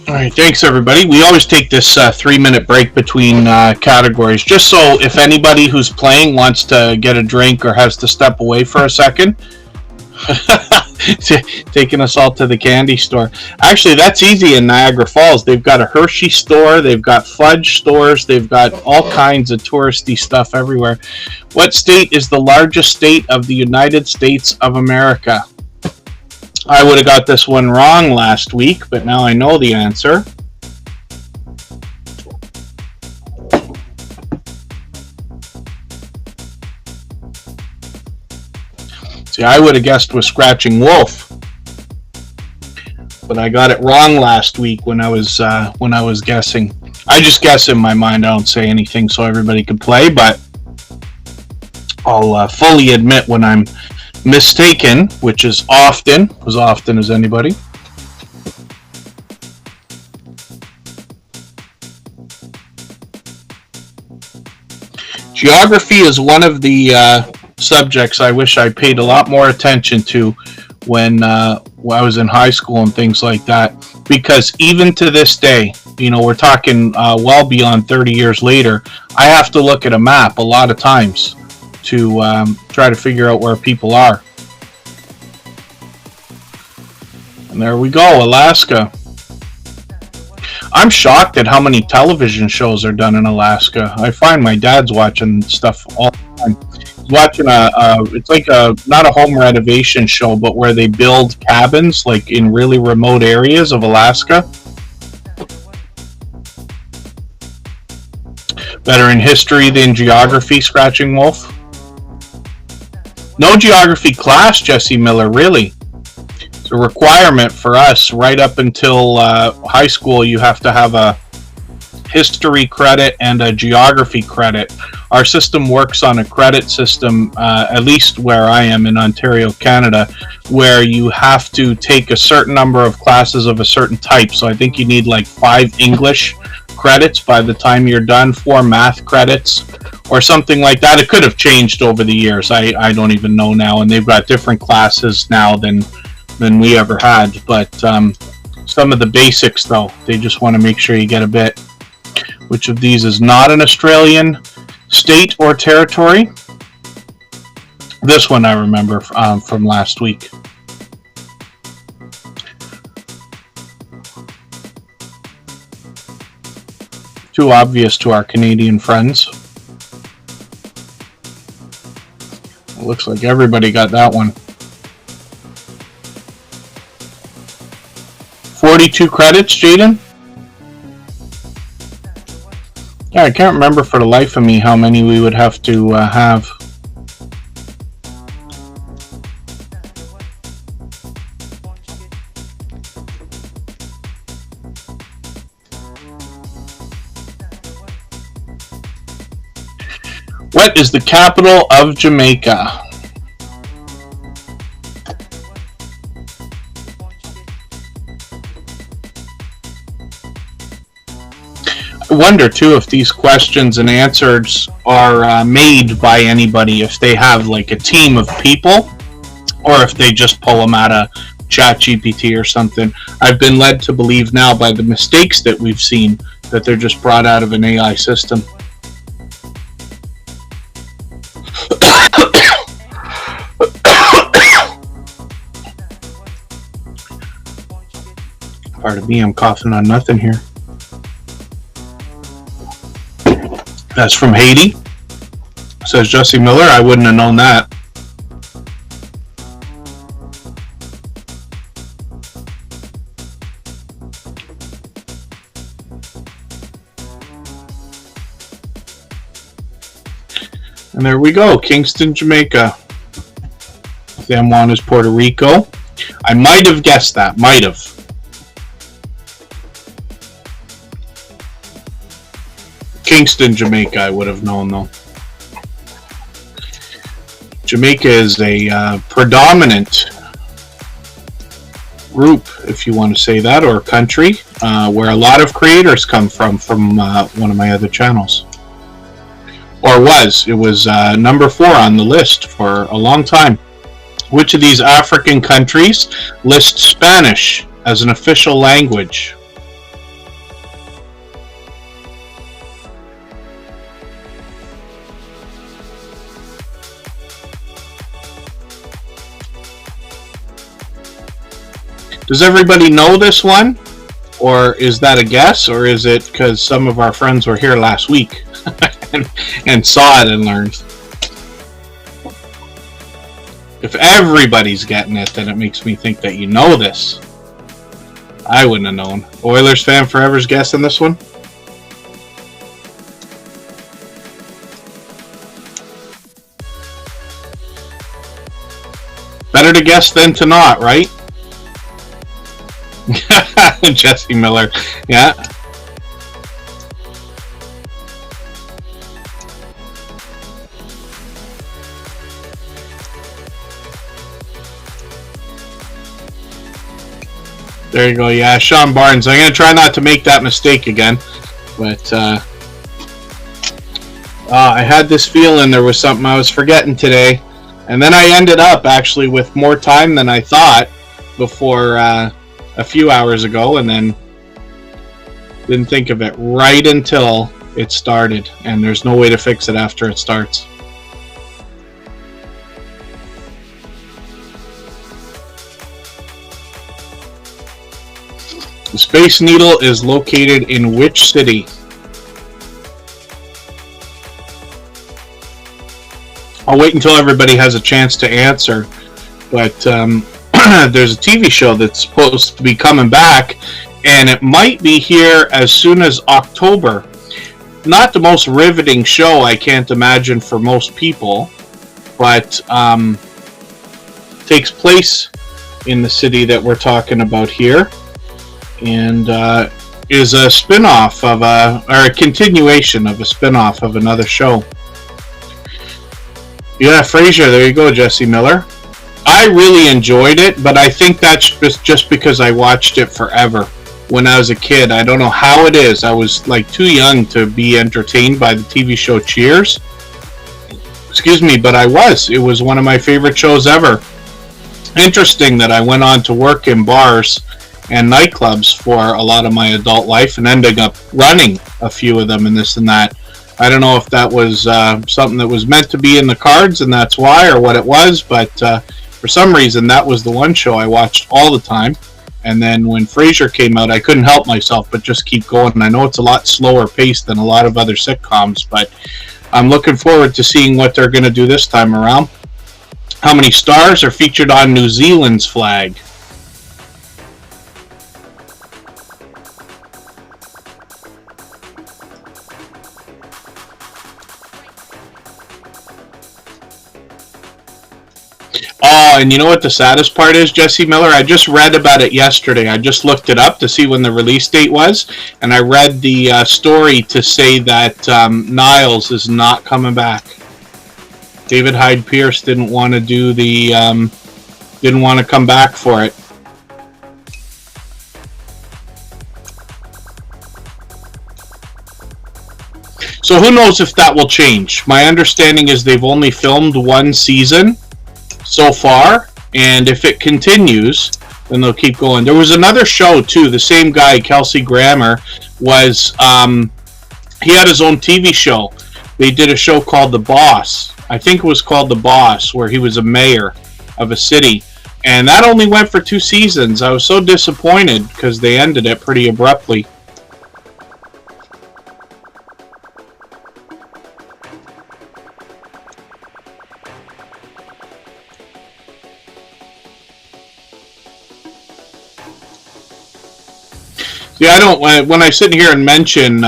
All right, thanks everybody. We always take this 3-minute break between categories, just so if anybody who's playing wants to get a drink or has to step away for a second. Taking us all to the candy store. Actually, that's easy in Niagara Falls. They've got a Hershey store, they've got fudge stores, they've got all kinds of touristy stuff everywhere. What state is the largest state of the United States of America? I would have got this one wrong last week, but now I know the answer. See, I would have guessed with Scratching Wolf, but I got it wrong last week when I was guessing. I just guess in my mind. I don't say anything so everybody can play, but I'll fully admit when I'm mistaken, which is often, as often as anybody. Geography is one of the subjects I wish I paid a lot more attention to when I was in high school and things like that, because even to this day, you know, we're talking well beyond 30 years later, I have to look at a map a lot of times to try to figure out where people are. And there we go, Alaska. I'm shocked at how many television shows are done in Alaska. I find my dad's watching stuff all the time. He's watching it's like not a home renovation show, but where they build cabins like in really remote areas of Alaska. Better in history than geography, Scratching Wolf. No geography class, Jesse Miller, really. It's a requirement for us right up until high school. You have to have a history credit and a geography credit. our system works on a credit system, at least where I am in Ontario, Canada, where you have to take a certain number of classes of a certain type. So I think you need like 5 English credits by the time you're done, 4 math credits, or something like that. It could have changed over the years. I don't even know now, and they've got different classes now than we ever had. But some of the basics, though, they just want to make sure you get a bit. Which of these is not an Australian state or territory? This one I remember from last week. Too obvious to our Canadian friends. It looks like everybody got that one. 42 credits, Jaden? Yeah, I can't remember for the life of me how many we would have to have. What is the capital of Jamaica? I wonder too if these questions and answers are made by anybody, if they have like a team of people, or if they just pull them out of ChatGPT or something. I've been led to believe now by the mistakes that we've seen that they're just brought out of an AI system. Pardon me, I'm coughing on nothing here. That's from Haiti, says Jesse Miller. I wouldn't have known that. And there we go, Kingston, Jamaica. San Juan is Puerto Rico. I might have guessed that, might have. Kingston, Jamaica, I would have known though. Jamaica is a predominant group, if you want to say that, or country, where a lot of creators come from one of my other channels. Or was. It was number 4 on the list for a long time. Which of these African countries lists Spanish as an official language? Does everybody know this one? Or is that a guess? Or is it because some of our friends were here last week and saw it and learned? If everybody's getting it, then it makes me think that you know this. I wouldn't have known. Oilers fan forever's guessing this one? Better to guess than to not, right? Jesse Miller, yeah. There you go, yeah, Sean Barnes. I'm going to try not to make that mistake again, but I had this feeling there was something I was forgetting today, and then I ended up actually with more time than I thought before a few hours ago, and then didn't think of it right until it started, and there's no way to fix it after it starts. The Space Needle is located in which city? I'll wait until everybody has a chance to answer, but there's a TV show that's supposed to be coming back, and it might be here as soon as October. Not the most riveting show, I can't imagine, for most people, but takes place in the city that we're talking about here, and is a spin-off of or a continuation of a spin-off of another show. Yeah, Frasier. There you go, Jesse Miller. I really enjoyed it, but I think that's just because I watched it forever when I was a kid. I don't know how it is. I was like too young to be entertained by the TV show Cheers. Excuse me, but I was. It was one of my favorite shows ever. Interesting that I went on to work in bars and nightclubs for a lot of my adult life and ended up running a few of them and this and that. I don't know if that was something that was meant to be in the cards and that's why or what it was, but for some reason that was the one show I watched all the time. And then when Frasier came out, I couldn't help myself but just keep going. I know it's a lot slower paced than a lot of other sitcoms, but I'm looking forward to seeing what they're going to do this time around. How many stars are featured on New Zealand's flag? Oh, and you know what the saddest part is, Jesse Miller? I just read about it yesterday. I just looked it up to see when the release date was, and I read the story to say that Niles is not coming back. David Hyde Pierce didn't want to do the, didn't want to come back for it. So who knows if that will change? My understanding is they've only filmed one season so far, and if it continues, then they'll keep going. There was another show too. The same guy, Kelsey Grammer, was he had his own TV show. They did a show called The Boss. I think it was called The Boss, where he was a mayor of a city, and that only went for 2 seasons. I was so disappointed because they ended it pretty abruptly. Yeah, I don't. When I sit here and mention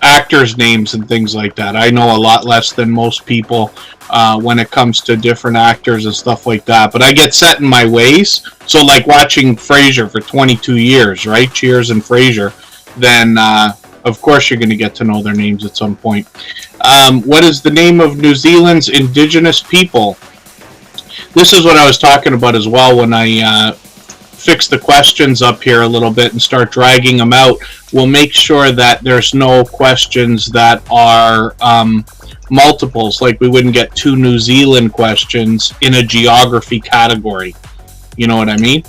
actors' names and things like that, I know a lot less than most people when it comes to different actors and stuff like that. But I get set in my ways. So, like watching Frasier for 22 years, right? Cheers and Frasier. Then, of course, you're going to get to know their names at some point. What is the name of New Zealand's indigenous people? This is what I was talking about as well when I fix the questions up here a little bit and start dragging them out. We'll make sure that there's no questions that are multiples, like we wouldn't get 2 New Zealand questions in a geography category. You know what I mean?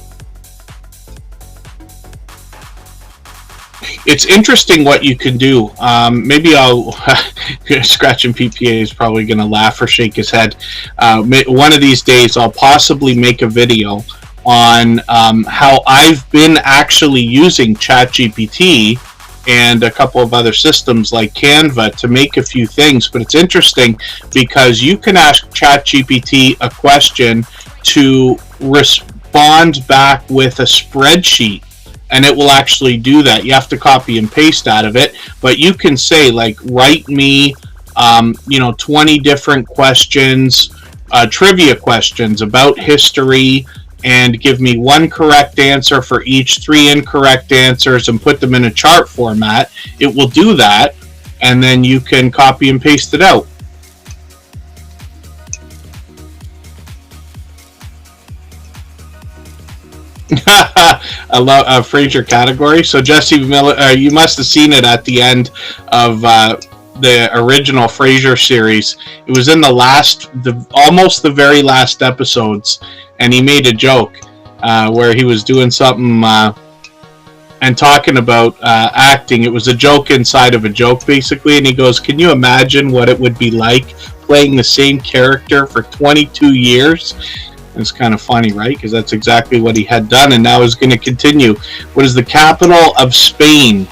It's interesting what you can do. Maybe I'll Scratching PPA is probably going to laugh or shake his head. One of these days I'll possibly make a video on how I've been actually using ChatGPT and a couple of other systems like Canva to make a few things. But it's interesting because you can ask ChatGPT a question to respond back with a spreadsheet, and it will actually do that. You have to copy and paste out of it, but you can say, like, write me 20 different questions, trivia questions about history, and give me 1 correct answer for each 3 incorrect answers and put them in a chart format. It will do that, and then you can copy and paste it out. I love Frasier category. So Jesse Miller, you must have seen it at the end of the original Frasier series. It was in almost the very last episodes, and he made a joke where he was doing something and talking about acting. It was a joke inside of a joke, basically, and he goes, "Can you imagine what it would be like playing the same character for 22 years?" It's kind of funny, right? Because that's exactly what he had done, and now is going to continue. What is the capital of Spain?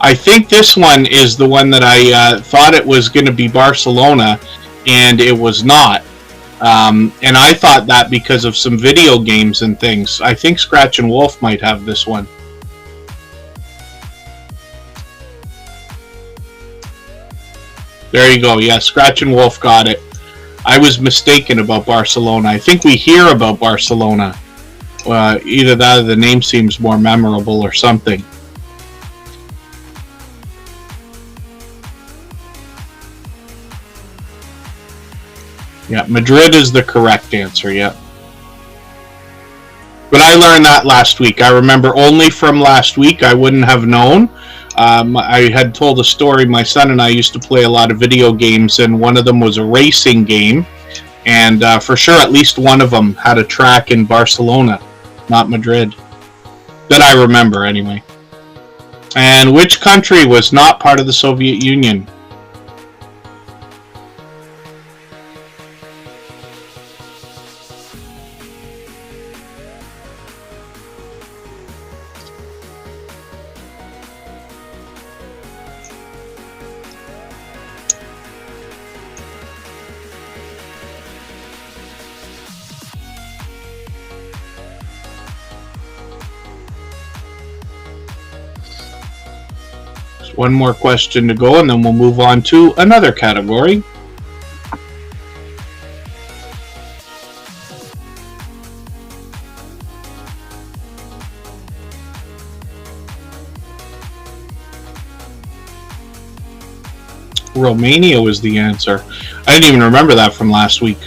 I think this one is the one that I thought it was going to be Barcelona, and it was not. And I thought that because of some video games and things. I think Scratch and Wolf might have this one. There you go. Yeah, Scratch and Wolf got it. I was mistaken about Barcelona. I think we hear about Barcelona. Either that or the name seems more memorable or something. Yeah, Madrid is the correct answer, yeah. But I learned that last week. I remember only from last week. I wouldn't have known. I had told a story. My son and I used to play a lot of video games, and one of them was a racing game. And for sure, at least one of them had a track in Barcelona, not Madrid. That I remember, anyway. And which country was not part of the Soviet Union? One more question to go, and then we'll move on to another category. Romania was the answer. I didn't even remember that from last week.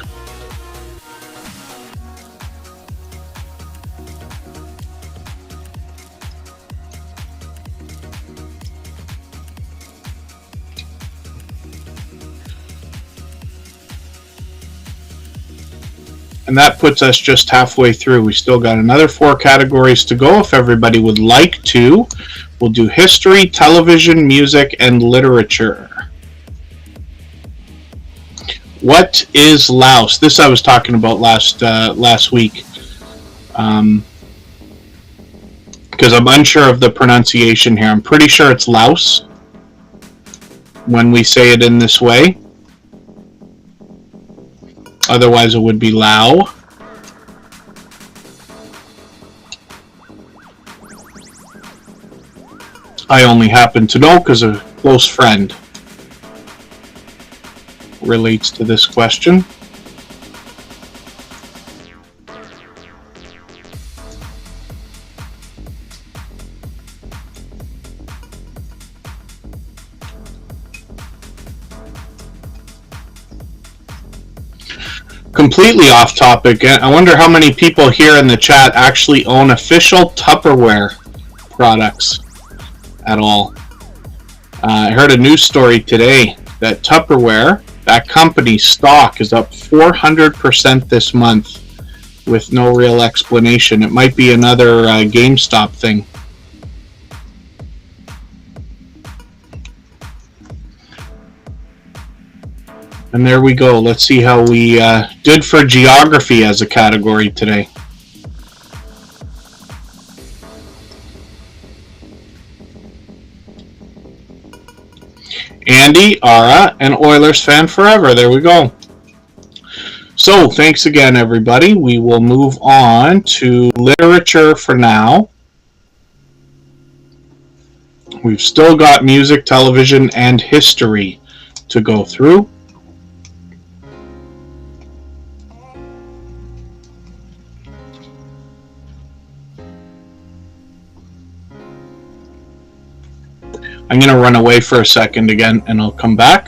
And that puts us just halfway through. We still got another 4 categories to go. If everybody would like to, we'll do history, television, music, and literature. What is Laos? This I was talking about last week. Because I'm unsure of the pronunciation here. I'm pretty sure it's Laos when we say it in this way. Otherwise, it would be Lao. I only happen to know because a close friend relates to this question. Completely off topic. I wonder how many people here in the chat actually own official Tupperware products at all. I heard a news story today that Tupperware, that company's stock is up 400% this month with no real explanation. It might be another GameStop thing. And there we go. Let's see how we did for geography as a category today. Andy, Ara, and Oilers fan forever. There we go. So, thanks again, everybody. We will move on to literature for now. We've still got music, television, and history to go through. I'm going to run away for a second again, and I'll come back.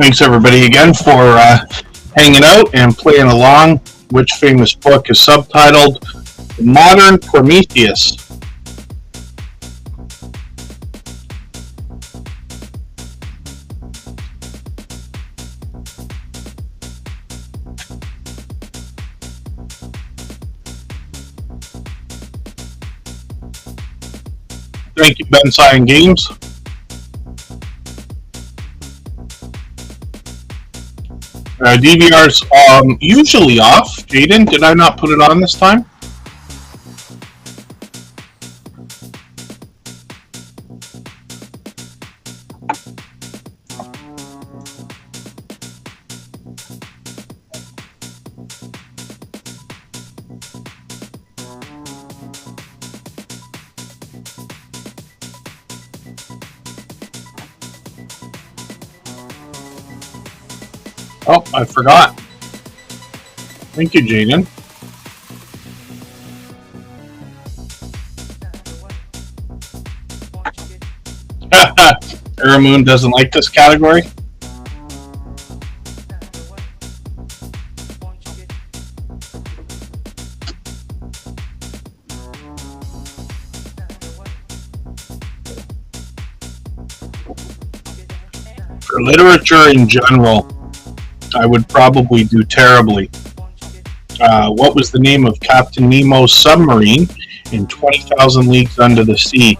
Thanks everybody again for hanging out and playing along. Which famous book is subtitled Modern Prometheus? Thank you, Ben Cyan Games. DVR's usually off. Jaden, did I not put it on this time? Oh, I forgot. Thank you, Jaden. Aramoon doesn't like this category. For literature in general, I would probably do terribly. What was the name of Captain Nemo's submarine in 20,000 Leagues Under the Sea?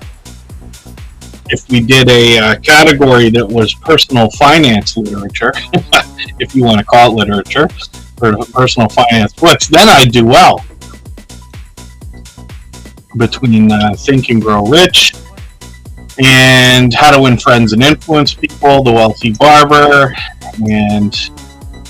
If we did a category that was personal finance literature, if you want to call it literature, for personal finance books, then I'd do well. Between Think and Grow Rich and How to Win Friends and Influence People, The Wealthy Barber, and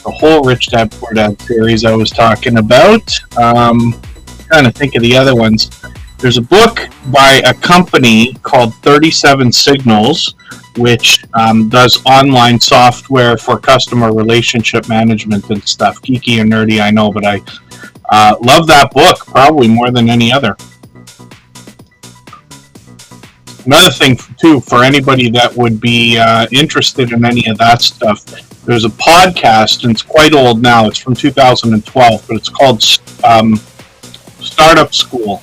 the whole Rich Dad Poor Dad series I was talking about. Trying to think of the other ones. There's a book by a company called 37 Signals, which does online software for customer relationship management and stuff. Geeky and nerdy, I know, but I love that book probably more than any other. Another thing, too, for anybody that would be interested in any of that stuff, there's a podcast, and it's quite old now. It's from 2012, but it's called Startup School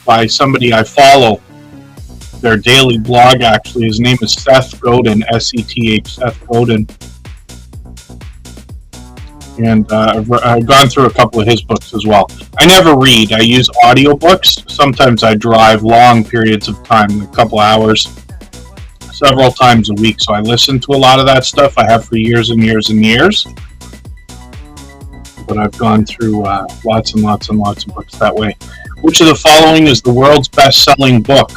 by somebody I follow. Their daily blog, actually. His name is Seth Godin, S-E-T-H, Seth Godin. And I've gone through a couple of his books as well. I never read. I use audiobooks. Sometimes I drive long periods of time, a couple hours, several times a week. So I listen to a lot of that stuff. I have for years and years and years. But I've gone through lots and lots and lots of books that way. Which of the following is the world's best-selling book?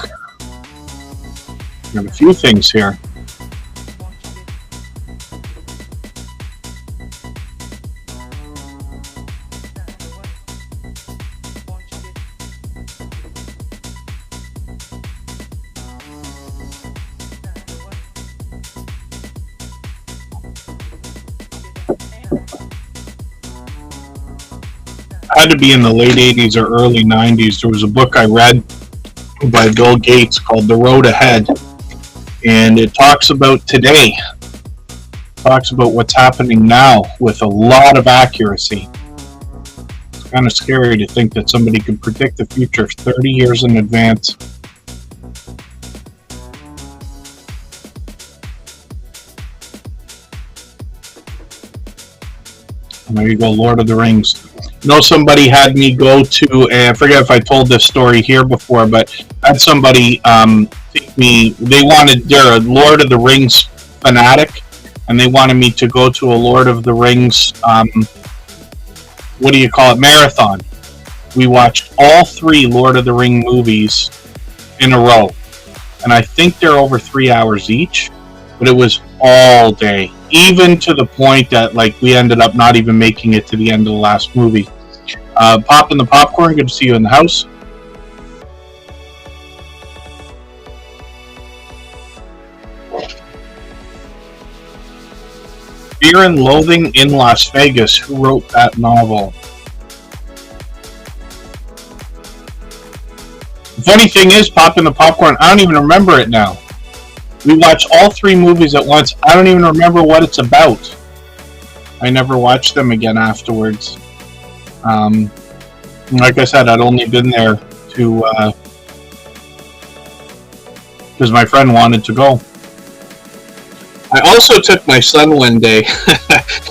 Got a few things here. Had to be in the late 80s or early 90s. There was a book I read by Bill Gates called The Road Ahead, and it talks about today. Talks about what's happening now with a lot of accuracy. It's kind of scary to think that somebody could predict the future 30 years in advance. And there you go, Lord of the Rings. Somebody had me go to, I forget if I told this story here before, but had somebody take me, they're a Lord of the Rings fanatic, and they wanted me to go to a Lord of the Rings, marathon. We watched all 3 Lord of the Ring movies in a row, and I think they're over 3 hours each, but it was all day. Even to the point that we ended up not even making it to the end of the last movie. Popping the popcorn, good to see you in the house. Fear and Loathing in Las Vegas. Who wrote that novel? The funny thing is, Popping the Popcorn, I don't even remember it now. We watch all three movies at once. I don't even remember what it's about. I never watched them again afterwards. Like I said, I'd only been there to because my friend wanted to go. I also took my son one day.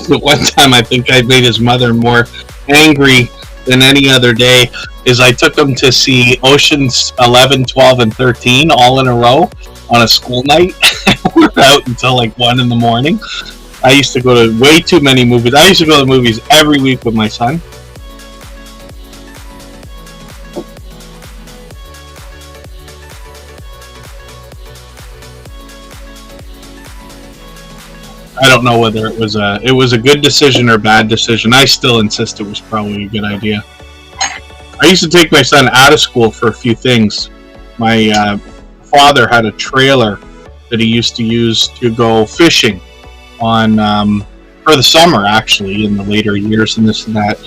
One time I think I made his mother more angry than any other day, is I took him to see Oceans 11, 12, and 13 all in a row on a school night. We're out until like 1 in the morning. I used to go to way too many movies. I used to go to movies every week with my son. I don't know whether it was a good decision or bad decision. I still insist it was probably a good idea. I used to take my son out of school for a few things. My father had a trailer that he used to use to go fishing on for the summer, actually, in the later years and this and that.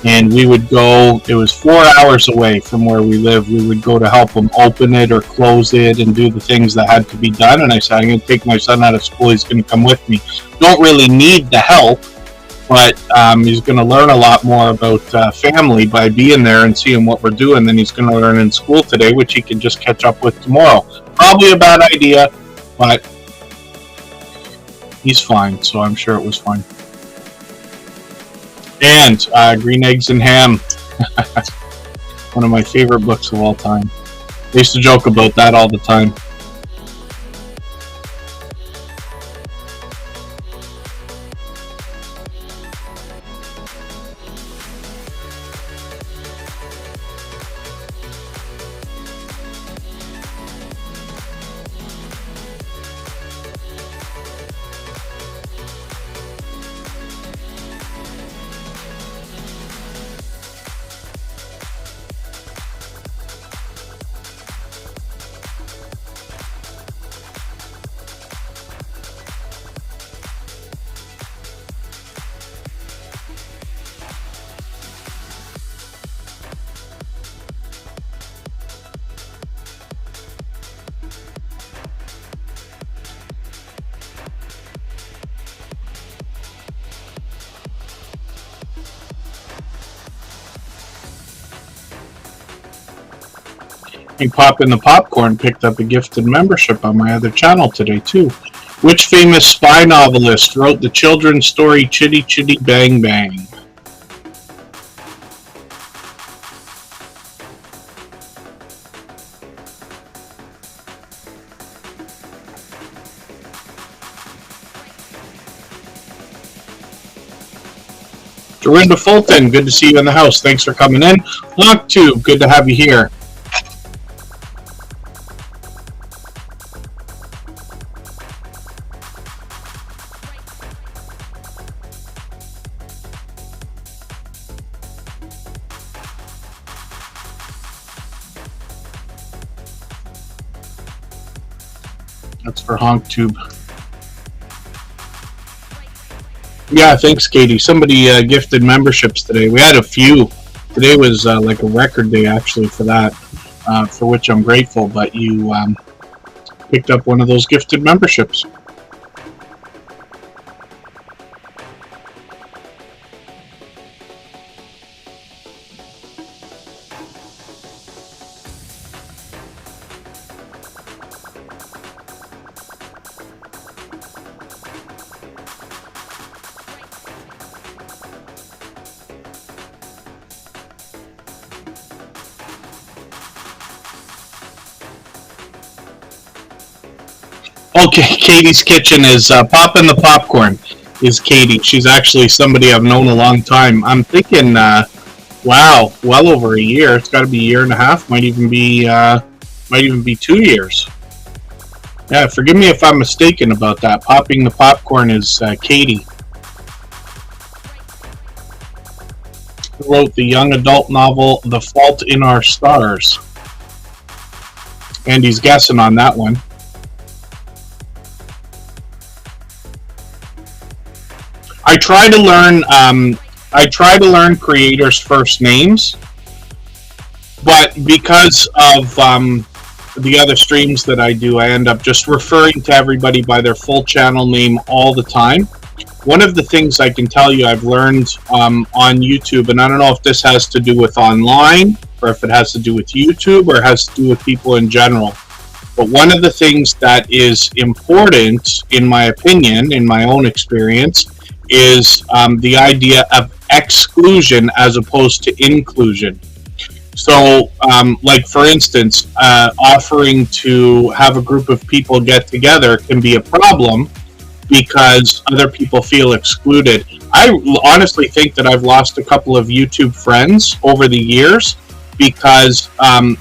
And we would go, it was 4 hours away from where we live. We would go to help him open it or close it and do the things that had to be done. And I said, I'm going to take my son out of school. He's going to come with me. Don't really need the help, but he's going to learn a lot more about family by being there and seeing what we're doing than he's going to learn in school today, which he can just catch up with tomorrow. Probably a bad idea, but he's fine, so I'm sure it was fine. And Green Eggs and Ham, one of my favorite books of all time. I used to joke about that all the time. Pop in the Popcorn picked up a gifted membership on my other channel today, too. Which famous spy novelist wrote the children's story Chitty Chitty Bang Bang? Dorinda Fulton, good to see you in the house. Thanks for coming in. LockTube, good to have you here. That's for HonkTube. Yeah, thanks, Katie. Somebody gifted memberships today. We had a few. Today was like a record day, actually, for that, for which I'm grateful. But you picked up one of those gifted memberships. Okay, Katie's Kitchen is Poppin' the Popcorn is Katie. She's actually somebody I've known a long time. I'm thinking, wow, well over a year. It's got to be a year and a half. Might even be 2 years. Yeah, forgive me if I'm mistaken about that. Popping the Popcorn is Katie. Who wrote the young adult novel The Fault in Our Stars. And he's guessing on that one. I try to learn creators' first names, but because of the other streams that I do, I end up just referring to everybody by their full channel name all the time. One of the things I can tell you I've learned on YouTube, and I don't know if this has to do with online, or if it has to do with YouTube, or has to do with people in general. But one of the things that is important, in my opinion, in my own experience, is the idea of exclusion as opposed to inclusion. So, like for instance, offering to have a group of people get together can be a problem because other people feel excluded. I honestly think that I've lost a couple of YouTube friends over the years because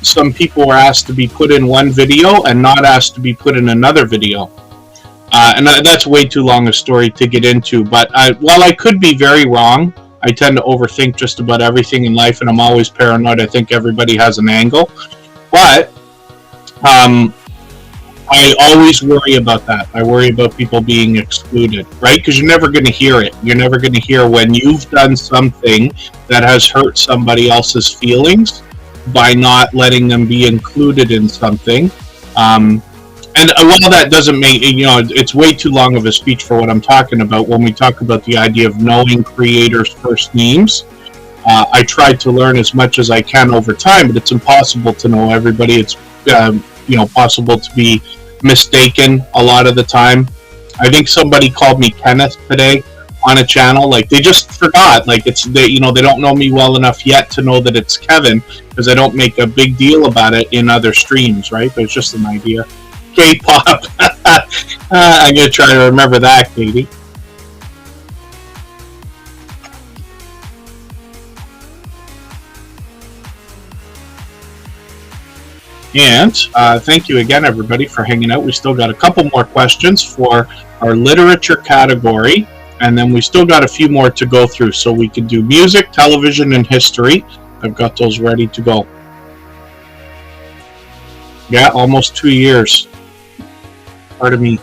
some people were asked to be put in one video and not asked to be put in another video. And that's way too long a story to get into. But while I could be very wrong, I tend to overthink just about everything in life, and I'm always paranoid. I think everybody has an angle. But I always worry about that. I worry about people being excluded, right? Because you're never going to hear it. You're never going to hear when you've done something that has hurt somebody else's feelings by not letting them be included in something. And while that doesn't make, it's way too long of a speech for what I'm talking about. When we talk about the idea of knowing creators' first names, I tried to learn as much as I can over time, but it's impossible to know everybody. It's, possible to be mistaken a lot of the time. I think somebody called me Kenneth today on a channel. Like, they just forgot. Like, they don't know me well enough yet to know that it's Kevin, because I don't make a big deal about it in other streams, right? But it's just an idea. K-pop. I'm going to try to remember that, Katie. And thank you again, everybody, for hanging out. We still got a couple more questions for our literature category, and then we still got a few more to go through. So we can do music, television, and history. I've got those ready to go. Yeah, almost 2 years. Pardon me.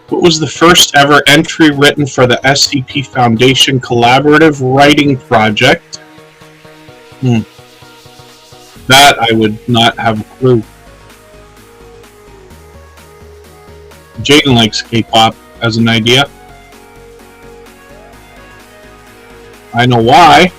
What was the first ever entry written for the SCP Foundation Collaborative Writing Project? That I would not have a clue. Jaden likes K-pop as an idea. I know why.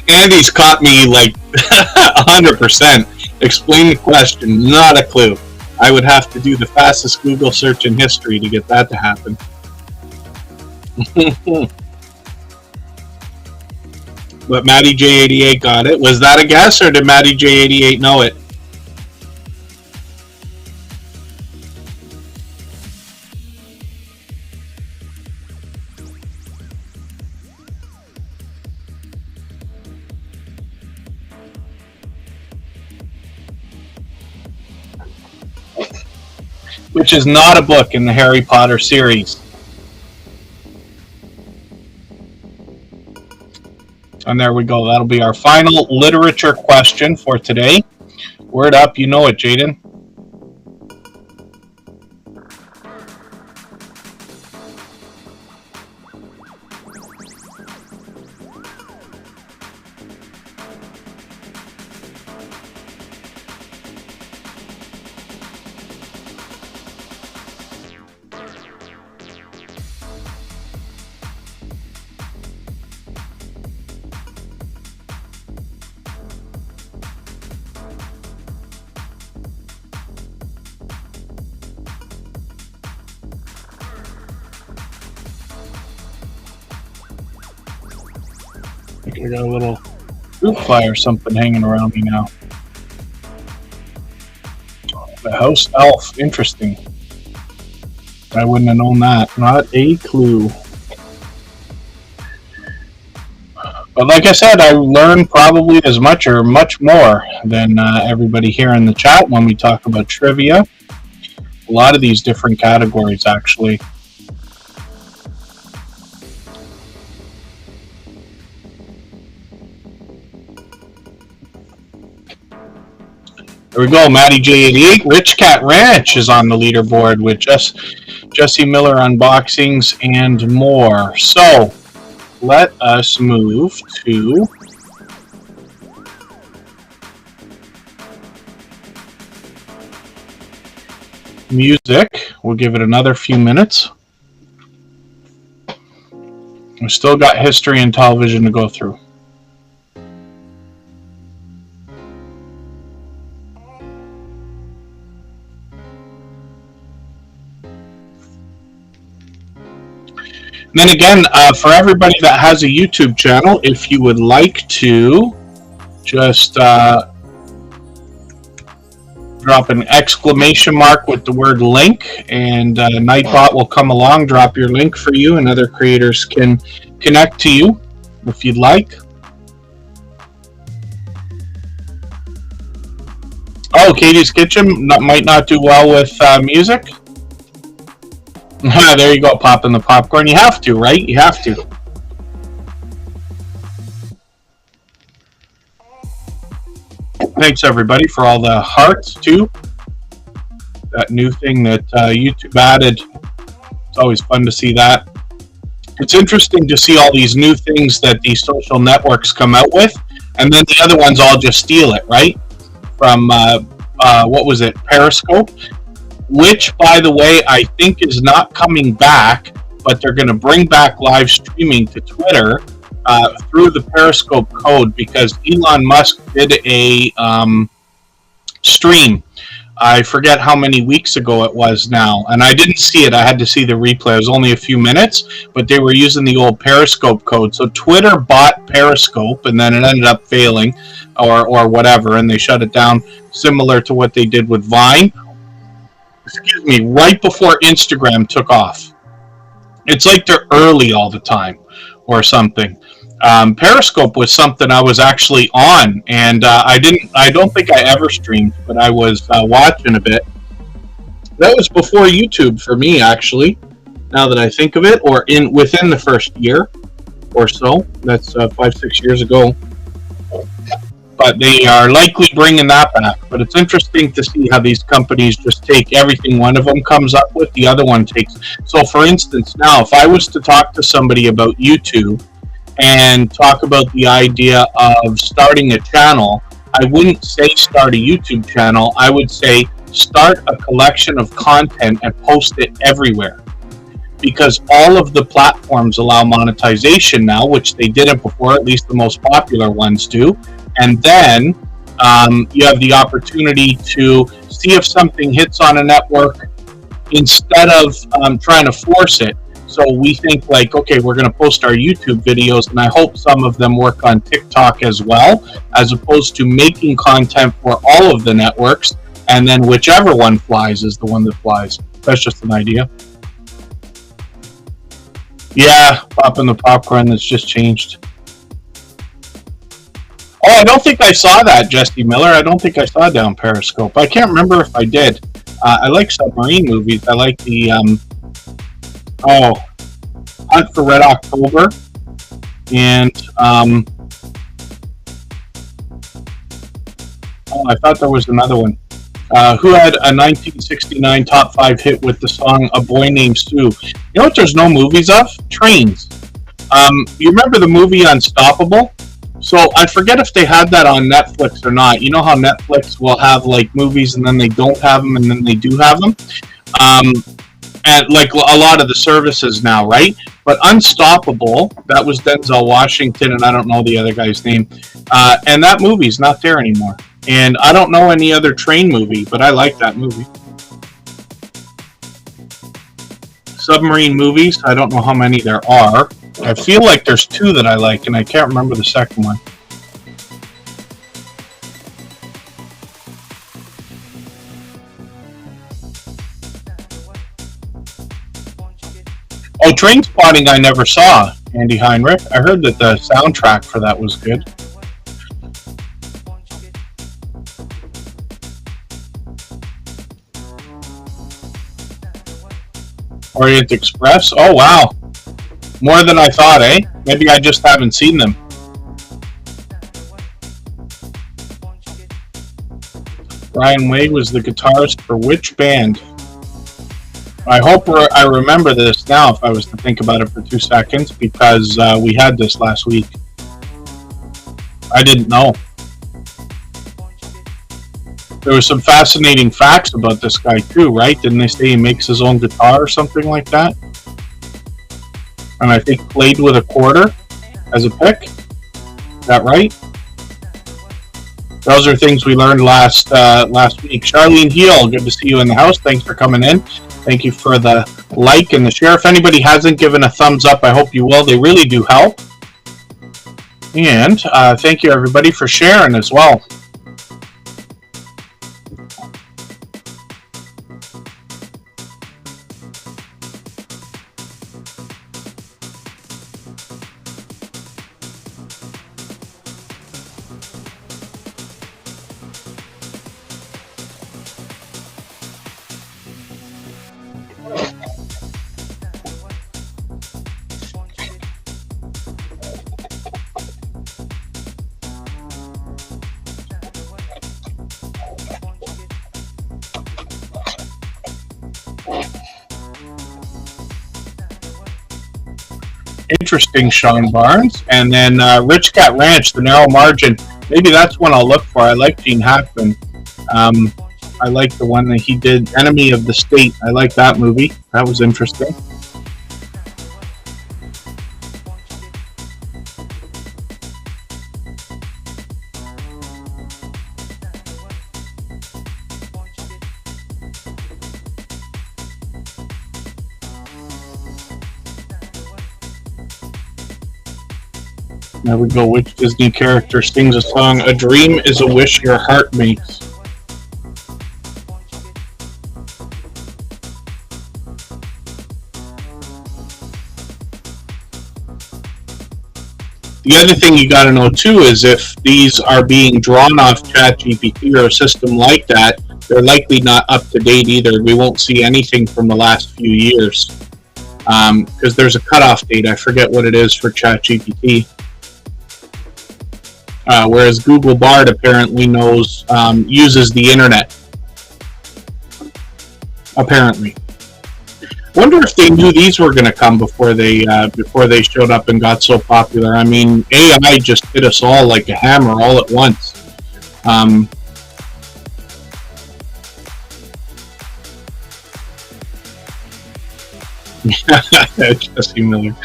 Andy's caught me like 100%. Explain the question. Not a clue. I would have to do the fastest Google search in history to get that to happen. But Maddie J88 got it. Was that a guess, or did Maddie J88 know it? Which is not a book in the Harry Potter series. And there we go. That'll be our final literature question for today. Word up, you know it, Jaden. I got a little fruit fly or something hanging around me now. The house elf. Interesting. I wouldn't have known that. Not a clue. But like I said, I learned probably as much or much more than everybody here in the chat when we talk about trivia. A lot of these different categories, actually. There we go. Matty J88. Rich Cat Ranch is on the leaderboard with Jesse Miller unboxings and more. So let us move to music. We'll give it another few minutes. We still got history and television to go through. Then again, for everybody that has a YouTube channel, if you would like to just drop an exclamation mark with the word link, and Nightbot will come along, drop your link for you, and other creators can connect to you if you'd like. Oh, Katie's Kitchen might not do well with music. There you go, popping the popcorn. You have to, right? You have to. Thanks, everybody, for all the hearts, too. That new thing that YouTube added. It's always fun to see that. It's interesting to see all these new things that these social networks come out with, and then the other ones all just steal it, right? From, what was it, Periscope? Which, by the way, I think is not coming back, but they're going to bring back live streaming to Twitter through the Periscope code, because Elon Musk did a stream. I forget how many weeks ago it was now, and I didn't see it. I had to see the replay. It was only a few minutes, but they were using the old Periscope code. So Twitter bought Periscope, and then it ended up failing or whatever, and they shut it down, similar to what they did with Vine. Excuse me, right before Instagram took off. It's like they're early all the time or something. Periscope was something I was actually on, and I don't think I ever streamed, but I was watching a bit. That was before YouTube for me, actually, now that I think of it, or within the first year or so. That's 5-6 years ago. But they are likely bringing that back. But it's interesting to see how these companies just take everything one of them comes up with, the other one takes. So, for instance, now, if I was to talk to somebody about YouTube and talk about the idea of starting a channel, I wouldn't say start a YouTube channel. I would say start a collection of content and post it everywhere. Because all of the platforms allow monetization now, which they didn't before, at least the most popular ones do. And then you have the opportunity to see if something hits on a network instead of trying to force it. So we think like, okay, we're going to post our YouTube videos, and I hope some of them work on TikTok as well, as opposed to making content for all of the networks, and then whichever one flies is the one that flies. That's just an idea. Yeah, popping the popcorn that's just changed. Oh, I don't think I saw that, Jesse Miller. I don't think I saw down Periscope. I can't remember if I did. I like submarine movies. I like the Hunt for Red October, and I thought there was another one. Who had a 1969 top 5 hit with the song "A Boy Named Sue"? You know what? There's no movies of trains. You remember the movie Unstoppable? So I forget if they had that on Netflix or not. You know how Netflix will have like movies and then they don't have them and then they do have them? And like a lot of the services now, right? But Unstoppable, that was Denzel Washington, and I don't know the other guy's name. And that movie's not there anymore. And I don't know any other train movie, but I like that movie. Submarine movies, I don't know how many there are. I feel like there's 2 that I like, and I can't remember the second one. Oh, Train Spotting I never saw, Andy Heinrich. I heard that the soundtrack for that was good. Orient Express. Oh, wow. More than I thought, eh? Maybe I just haven't seen them. Brian Wade was the guitarist for which band? I hope I remember this now if I was to think about it for 2 seconds, because we had this last week. I didn't know. There was some fascinating facts about this guy too, right? Didn't they say he makes his own guitar or something like that? And I think played with a quarter as a pick. Is that right? Those are things we learned last week. Charlene Heel, good to see you in the house. Thanks for coming in. Thank you for the like and the share. If anybody hasn't given a thumbs up, I hope you will. They really do help. And thank you, everybody, for sharing as well. Interesting, Sean Barnes. And then Rich Cat Ranch, The Narrow Margin. Maybe that's one I'll look for. I like Gene Hackman. I like the one that he did, Enemy of the State. I like that movie. That was interesting. There we go. Which Disney character sings a song, "A dream is a wish your heart makes"? The other thing you got to know too is if these are being drawn off ChatGPT or a system like that, they're likely not up to date either. We won't see anything from the last few years because there's a cutoff date. I forget what it is for ChatGPT. Whereas Google Bard apparently knows, uses the internet. Apparently. Wonder if they knew these were going to come before they showed up and got so popular. I mean, AI just hit us all like a hammer all at once. Jesse Miller.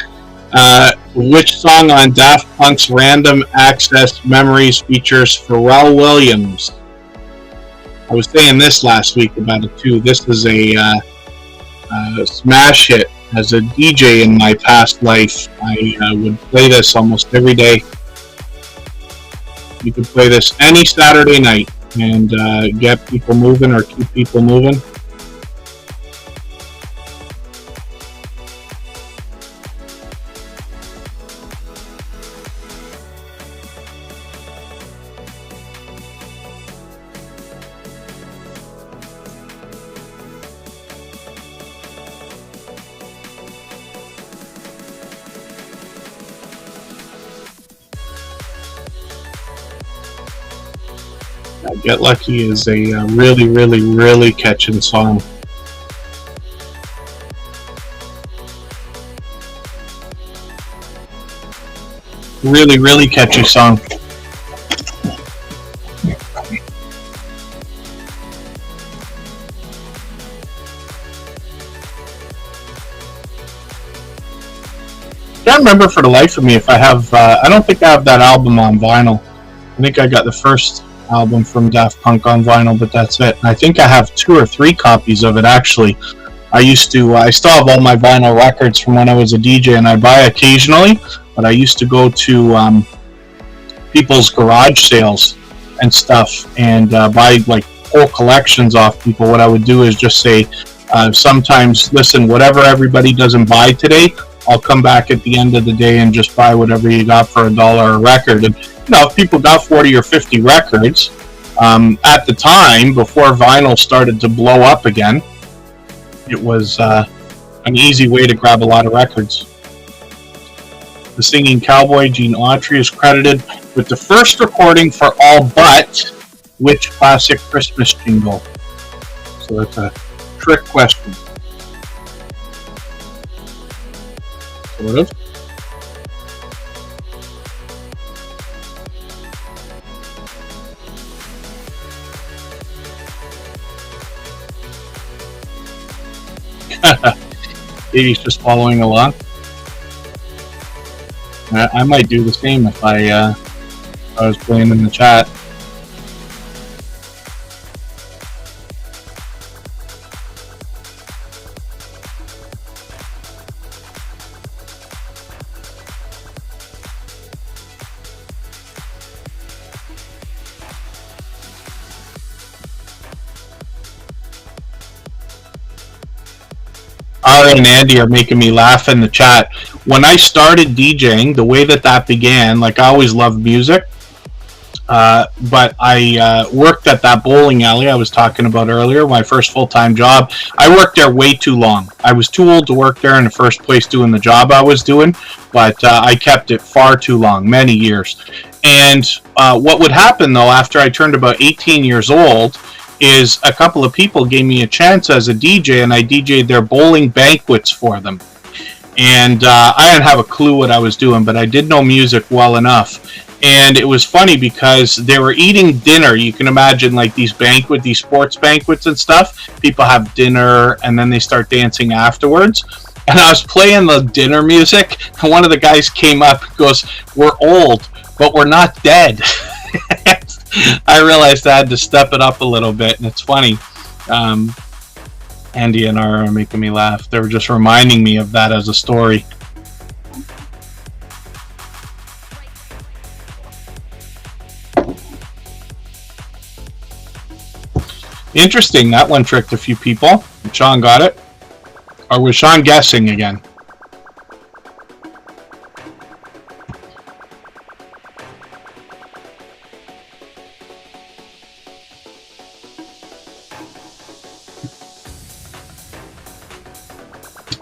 Which song on Daft Punk's Random Access Memories features Pharrell Williams? I was saying this last week about it too. This is a smash hit. As a DJ in my past life, I would play this almost every day. You could play this any Saturday night and get people moving or keep people moving. Get Lucky is a really, really, really catching song. Really, really catchy song. Can't remember for the life of me if I have. I don't think I have that album on vinyl. I think I got the first album from Daft Punk on vinyl, but that's it. I think I have 2 or 3 copies of it actually. I still have all my vinyl records from when I was a DJ, and I buy occasionally, but I used to go to people's garage sales and stuff and buy like whole collections off people. What I would do is just say, sometimes, listen, whatever everybody doesn't buy today, I'll come back at the end of the day and just buy whatever you got for $1 a record. And if people got 40 or 50 records at the time before vinyl started to blow up again, it was a an easy way to grab a lot of records. The singing cowboy Gene Autry is credited with the first recording for all but which classic Christmas jingle? So that's a trick question. Sort of. Katie's just following along. I might do the same if I was playing in the chat. Ara and Andy are making me laugh in the chat. When I started DJing, the way that began, like I always loved music, but I worked at that bowling alley I was talking about earlier, my first full-time job. I worked there way too long. I was too old to work there in the first place doing the job I was doing, but I kept it far too long, many years. And what would happen, though, after I turned about 18 years old, is a couple of people gave me a chance as a DJ, and I DJ'd their bowling banquets for them. And I didn't have a clue what I was doing, but I did know music well enough. And it was funny because they were eating dinner. You can imagine like these sports banquets and stuff. People have dinner, and then they start dancing afterwards. And I was playing the dinner music, and one of the guys came up and goes, "We're old, but we're not dead." I realized I had to step it up a little bit, and it's funny. Andy and Ara are making me laugh. They were just reminding me of that as a story. Interesting, that one tricked a few people. Sean got it. Or was Sean guessing again?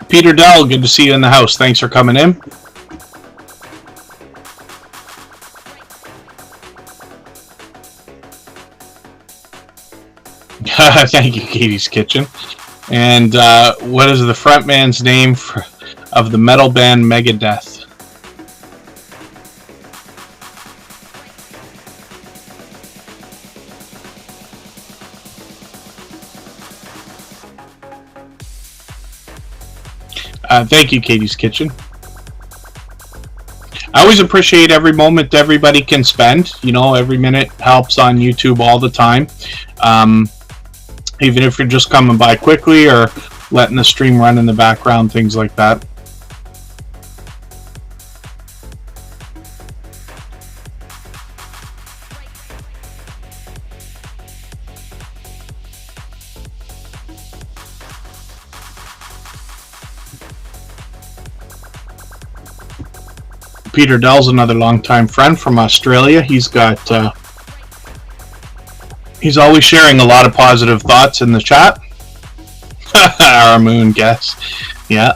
Peter Dell, good to see you in the house. Thanks for coming in. Thank you, Katie's Kitchen. And what is the frontman's name of the metal band Megadeth? Thank you, Katie's Kitchen. I always appreciate every moment everybody can spend. You know, every minute helps on YouTube all the time. Even if you're just coming by quickly or letting the stream run in the background, things like that. Peter Dell's another longtime friend from Australia. He's got he's always sharing a lot of positive thoughts in the chat. Our moon guess. Yeah.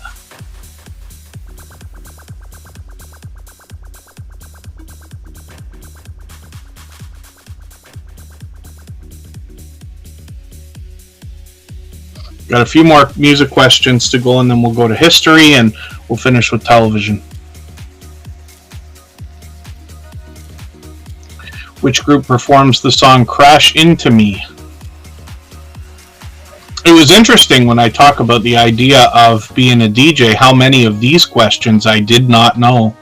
Got a few more music questions to go, and then we'll go to history, and we'll finish with television. Which group performs the song Crash Into Me? It was interesting when I talk about the idea of being a DJ, how many of these questions I did not know.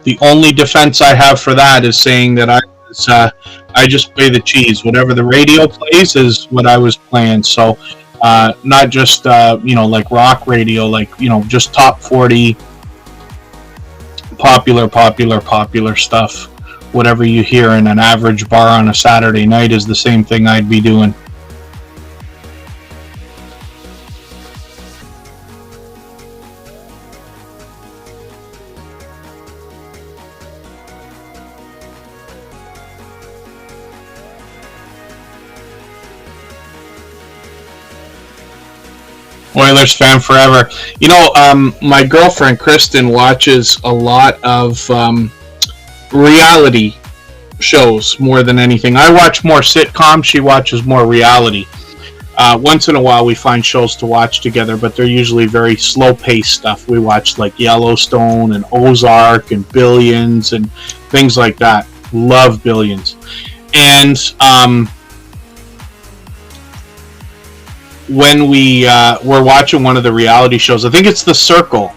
The only defense I have for that is saying that I just play the cheese. Whatever the radio plays is what I was playing. So not just, like rock radio, like, just top 40 popular stuff. Whatever you hear in an average bar on a Saturday night is the same thing I'd be doing. Oilers fan forever. My girlfriend Kristen watches a lot of reality shows more than anything. I watch more sitcoms. She watches more reality. Once in a while, we find shows to watch together, but they're usually very slow-paced stuff. We watch like Yellowstone and Ozark and Billions and things like that. Love Billions. And when we were watching one of the reality shows, I think it's The Circle,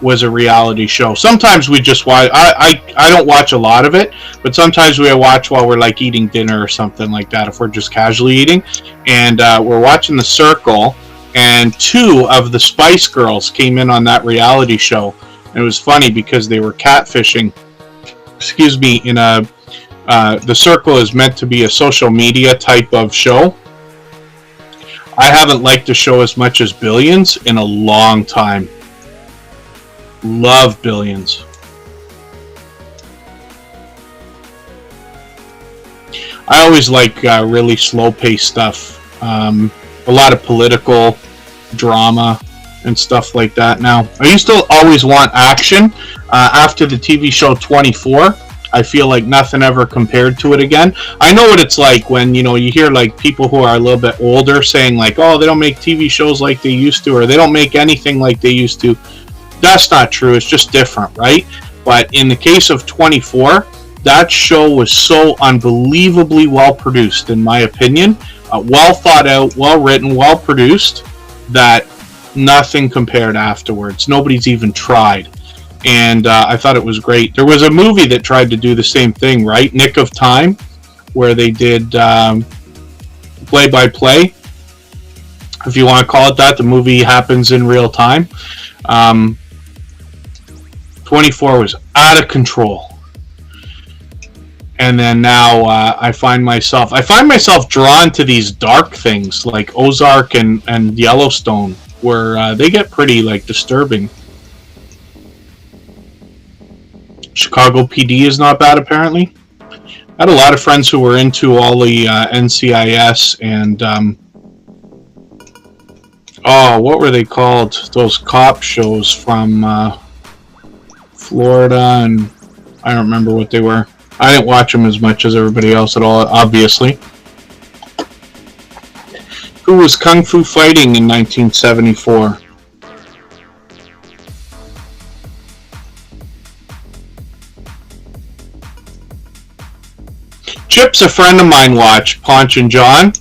was a reality show. Sometimes we just watch. I don't watch a lot of it, but sometimes we watch while we're like eating dinner or something like that. If we're just casually eating, and we're watching The Circle, and two of the Spice Girls came in on that reality show, and it was funny because they were catfishing. Excuse me. The Circle is meant to be a social media type of show. I haven't liked the show as much as Billions in a long time. Love Billions. I always like really slow-paced stuff. A lot of political drama and stuff like that now. I used to always want action. After the TV show 24, I feel like nothing ever compared to it again. I know what it's like when, you hear like people who are a little bit older saying like, oh, they don't make TV shows like they used to, or they don't make anything like they used to. That's not true. It's just different, right? But in the case of 24, that show was so unbelievably well produced, in my opinion. Well thought out, well written, well produced, that nothing compared afterwards. Nobody's even tried. And I thought it was great. There was a movie that tried to do the same thing, right? Nick of Time, where they did play-by-play, if you want to call it that. The movie happens in real time. 24 was out of control. And then now I find myself drawn to these dark things like Ozark and Yellowstone, where they get pretty like disturbing. Chicago PD is not bad, apparently. I had a lot of friends who were into all the NCIS and what were they called? Those cop shows from Florida, and I don't remember what they were. I didn't watch them as much as everybody else at all, obviously. Who was Kung Fu Fighting in 1974? Chips, a friend of mine, watched Ponch and John.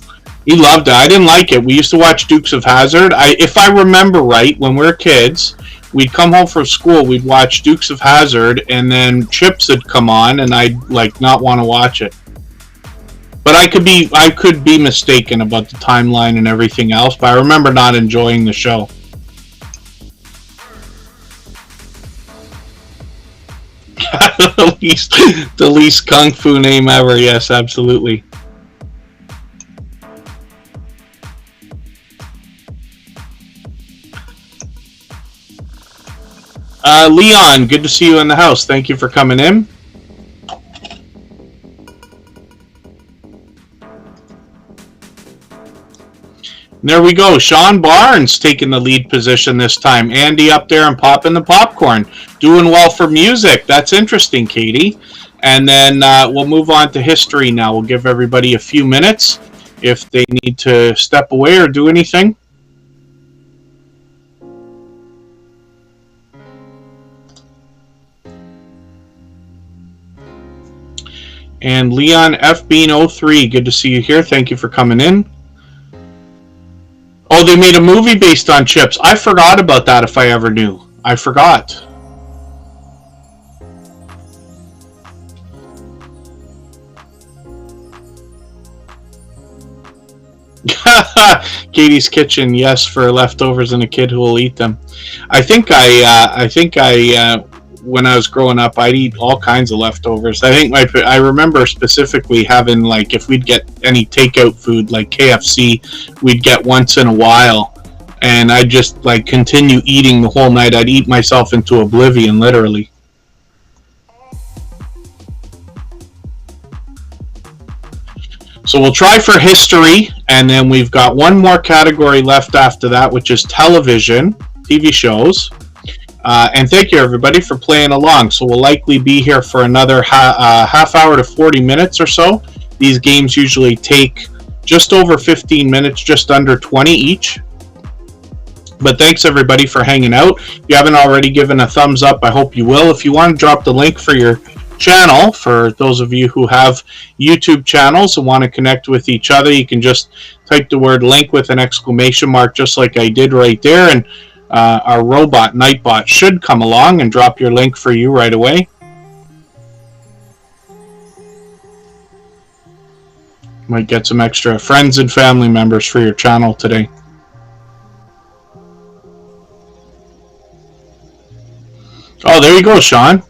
He loved it. I didn't like it. We used to watch Dukes of Hazzard. If I remember right, when we were kids, we'd come home from school, we'd watch Dukes of Hazzard, and then Chips would come on, and I'd like not want to watch it. But I could be mistaken about the timeline and everything else, but I remember not enjoying the show. the least kung fu name ever. Yes, absolutely. Leon, good to see you in the house. Thank you for coming in. There we go. Sean Barnes taking the lead position this time. Andy up there and popping the popcorn. Doing well for music. That's interesting, Katie. And then we'll move on to history now. We'll give everybody a few minutes if they need to step away or do anything. And Leon F. Bean 03, good to see you here. Thank you for coming in. Oh, they made a movie based on Chips. I forgot about that if I ever knew. I forgot. Katie's Kitchen, yes, for leftovers and a kid who will eat them. I think when I was growing up, I'd eat all kinds of leftovers. I remember specifically having, like, if we'd get any takeout food, like KFC, we'd get once in a while, and I'd just, like, continue eating the whole night. I'd eat myself into oblivion, literally. So we'll try for history, and then we've got one more category left after that, which is television, TV shows. And thank you, everybody, for playing along. So we'll likely be here for another half hour to 40 minutes or so. These games usually take just over 15 minutes, just under 20 each. But thanks, everybody, for hanging out. If you haven't already given a thumbs up, I hope you will. If you want to drop the link for your channel, for those of you who have YouTube channels and want to connect with each other, you can just type the word link with an exclamation mark, just like I did right there, and our robot Nightbot should come along and drop your link for you right away. Might get some extra friends and family members for your channel today. Oh, there you go, Sean.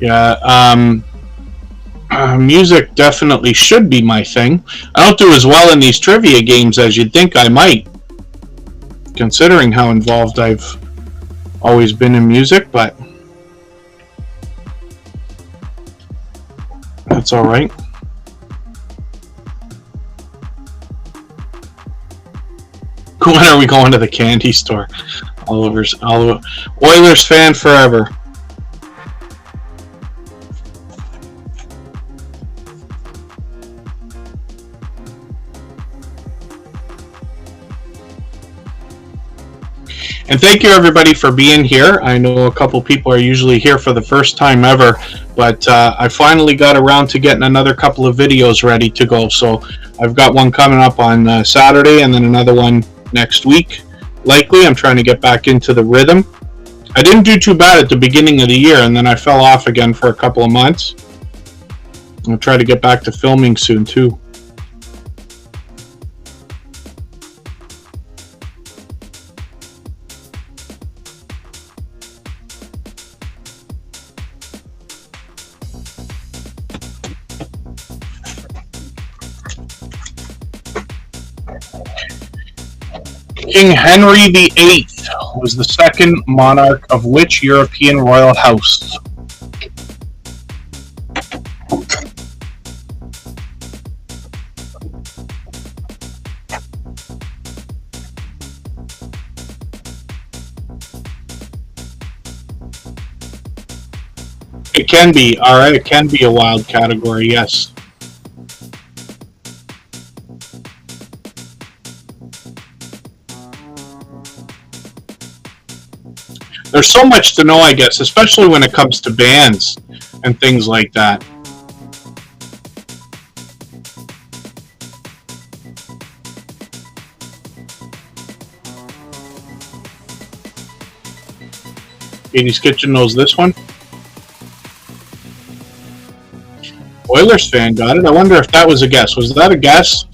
Yeah, music definitely should be my thing. I don't do as well in these trivia games as you'd think I might, considering how involved I've always been in music, but that's all right. When are we going to the candy store? Oilers fan forever. And thank you, everybody, for being here. I know a couple people are usually here for the first time ever, but I finally got around to getting another couple of videos ready to go. So I've got one coming up on Saturday and then another one next week. Likely, I'm trying to get back into the rhythm. I didn't do too bad at the beginning of the year, and then I fell off again for a couple of months. I'll try to get back to filming soon, too. King Henry VIII was the second monarch of which European royal house? It can be, alright, it can be a wild category, yes. There's so much to know, I guess, especially when it comes to bands and things like that. Katie's Kitchen knows this one. Oilers fan got it. I wonder if that was a guess. Was that a guess?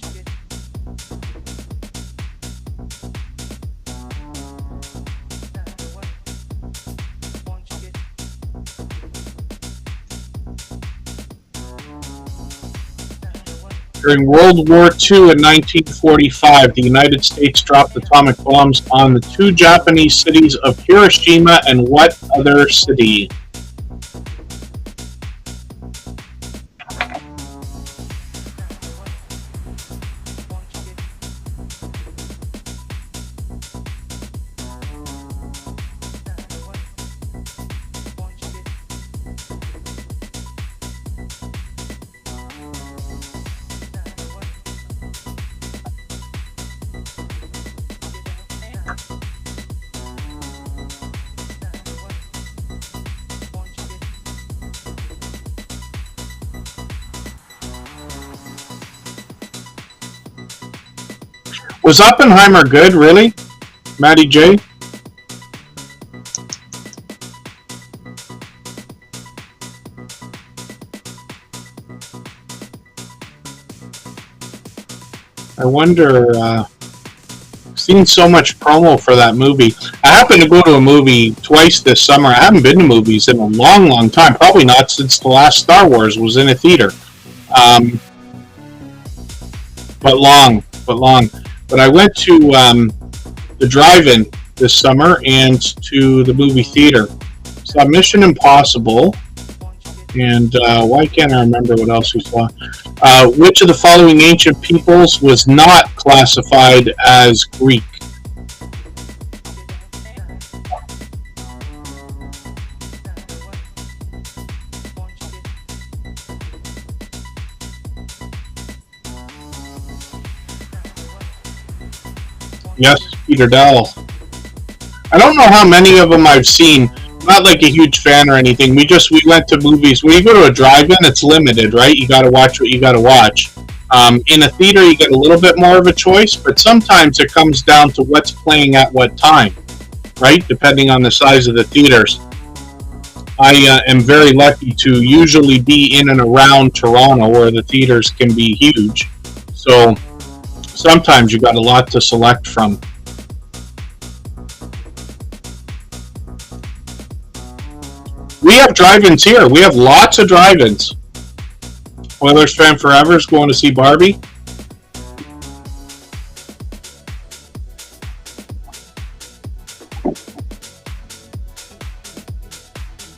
During World War II in 1945, the United States dropped atomic bombs on the two Japanese cities of Hiroshima and what other city? Was Oppenheimer good, really? Matty J? I wonder, seen so much promo for that movie. I happened to go to a movie twice this summer. I haven't been to movies in a long, long time. Probably not since the last Star Wars was in a theater. But long. But I went to the drive-in this summer and to the movie theater. Saw Mission Impossible And why can't I remember what else we saw? Which of the following ancient peoples was not classified as Greek? Yes, Peter Dell. I don't know how many of them I've seen. Not like a huge fan or anything. We went to movies. When you go to a drive-in, it's limited, right? You got to watch what you got to watch. In a theater, you get a little bit more of a choice, but sometimes it comes down to what's playing at what time, right? Depending on the size of the theaters. I am very lucky to usually be in and around Toronto, where the theaters can be huge. So sometimes you got a lot to select from. We have drive-ins here. We have lots of drive-ins. Oilers fan forever is going to see Barbie.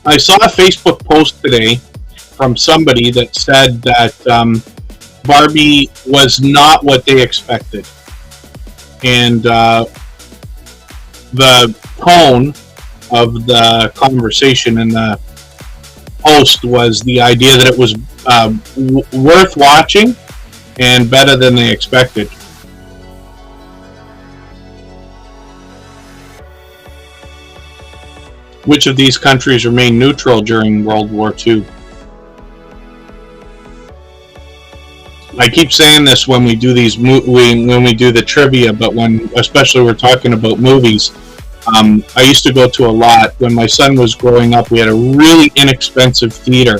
I saw a Facebook post today from somebody that said that Barbie was not what they expected. And the tone of the conversation in the post was the idea that it was worth watching and better than they expected. Which of these countries remained neutral during World War II? I keep saying this when we do these when we do the trivia, but when especially we're talking about movies. I used to go to a lot. When my son was growing up, we had a really inexpensive theater,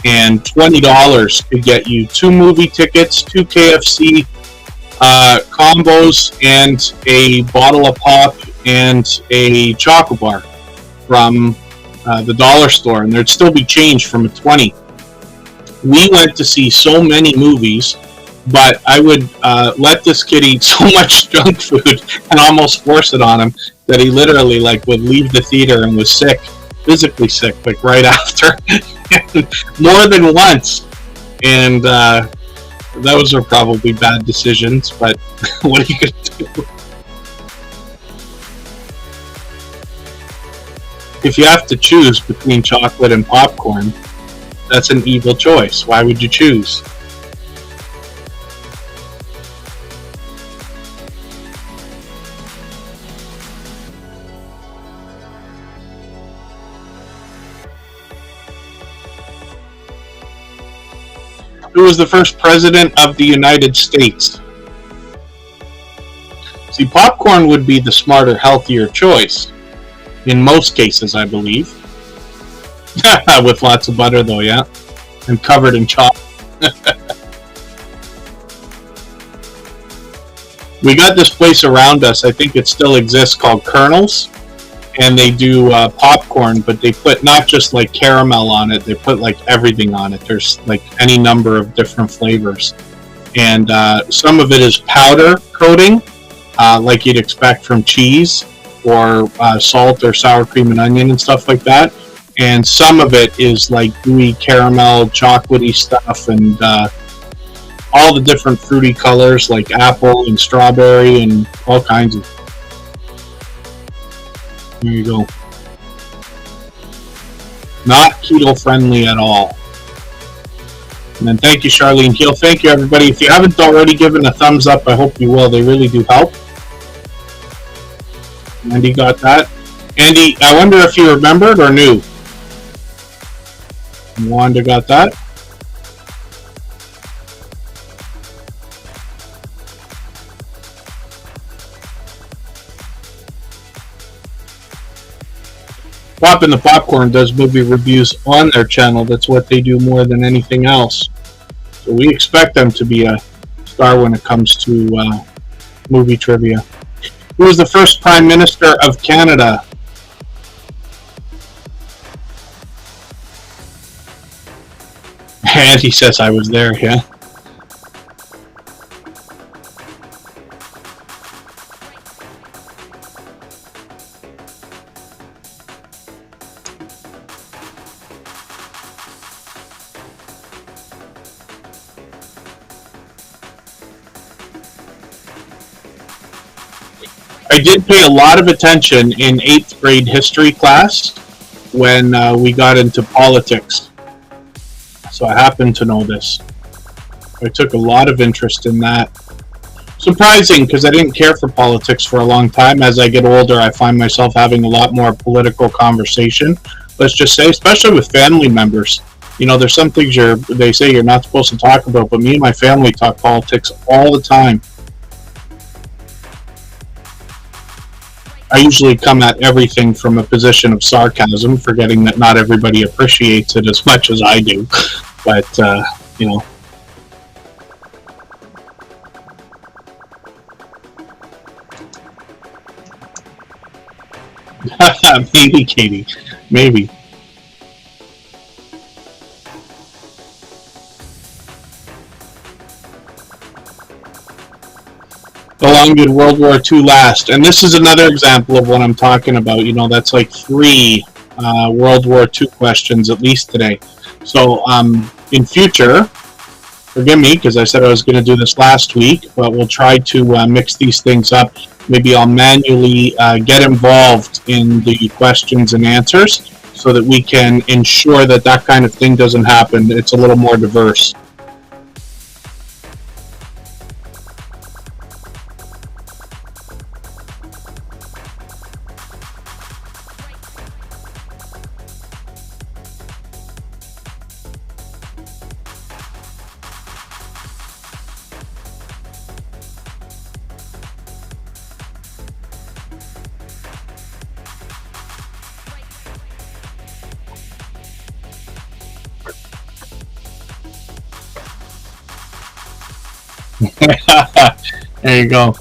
and $20 could get you 2 movie tickets, 2 KFC combos, and a bottle of pop and a choco bar from the dollar store, and there'd still be change from a 20. We went to see so many movies, but I would let this kid eat so much junk food and almost force it on him that he literally would leave the theater and was sick, physically sick, right after, more than once. And those are probably bad decisions, but what are you going to do? If you have to choose between chocolate and popcorn, that's an evil choice. Why would you choose? Who was the first president of the United States? See, popcorn would be the smarter, healthier choice. In most cases, I believe. With lots of butter, though, yeah? And covered in chocolate. We got this place around us, I think it still exists, called Colonel's. And they do popcorn, but they put not just caramel on it, they put everything on it. There's any number of different flavors. And some of it is powder coating, like you'd expect from cheese, or salt or sour cream and onion and stuff like that. And some of it is gooey caramel, chocolatey stuff, and all the different fruity colors like apple and strawberry and all kinds of. There you go. Not keto friendly at all. And then thank you, Charlene Keel. Thank you, everybody. If you haven't already given a thumbs up, I hope you will. They really do help. Andy got that. Andy, I wonder if you remembered or knew. Wanda got that. Pop in the Popcorn does movie reviews on their channel. That's what they do more than anything else. So we expect them to be a star when it comes to movie trivia. Who was the first Prime Minister of Canada? And he says I was there, yeah. I did pay a lot of attention in eighth grade history class when we got into politics. So I happen to know this. I took a lot of interest in that. Surprising, because I didn't care for politics for a long time. As I get older, I find myself having a lot more political conversation. Let's just say, especially with family members. You know, there's some things they say you're not supposed to talk about, but me and my family talk politics all the time. I usually come at everything from a position of sarcasm, forgetting that not everybody appreciates it as much as I do. But, you know. Maybe, Katie. Maybe. How long did World War II last? And this is another example of what I'm talking about. You know, that's like three World War II questions at least today. So in future, forgive me because I said I was going to do this last week, but we'll try to mix these things up. Maybe I'll manually get involved in the questions and answers so that we can ensure that that kind of thing doesn't happen. It's a little more diverse. There you go.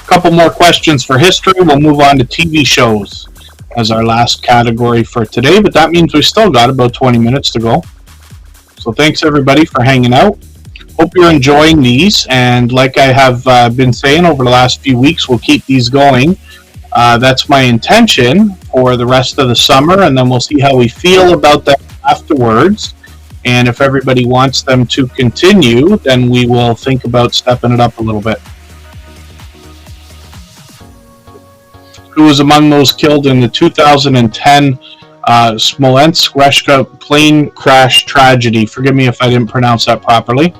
Couple more questions for history. We'll move on to TV shows as our last category for today, but that means we still got about 20 minutes to go. So thanks everybody for hanging out. Hope you're enjoying these, and like I have been saying over the last few weeks, we'll keep these going. That's my intention for the rest of the summer, and then we'll see how we feel about that afterwards. And if everybody wants them to continue, then we will think about stepping it up a little bit. Who was among those killed in the 2010 Smolensk-Reshka plane crash tragedy? Forgive me if I didn't pronounce that properly.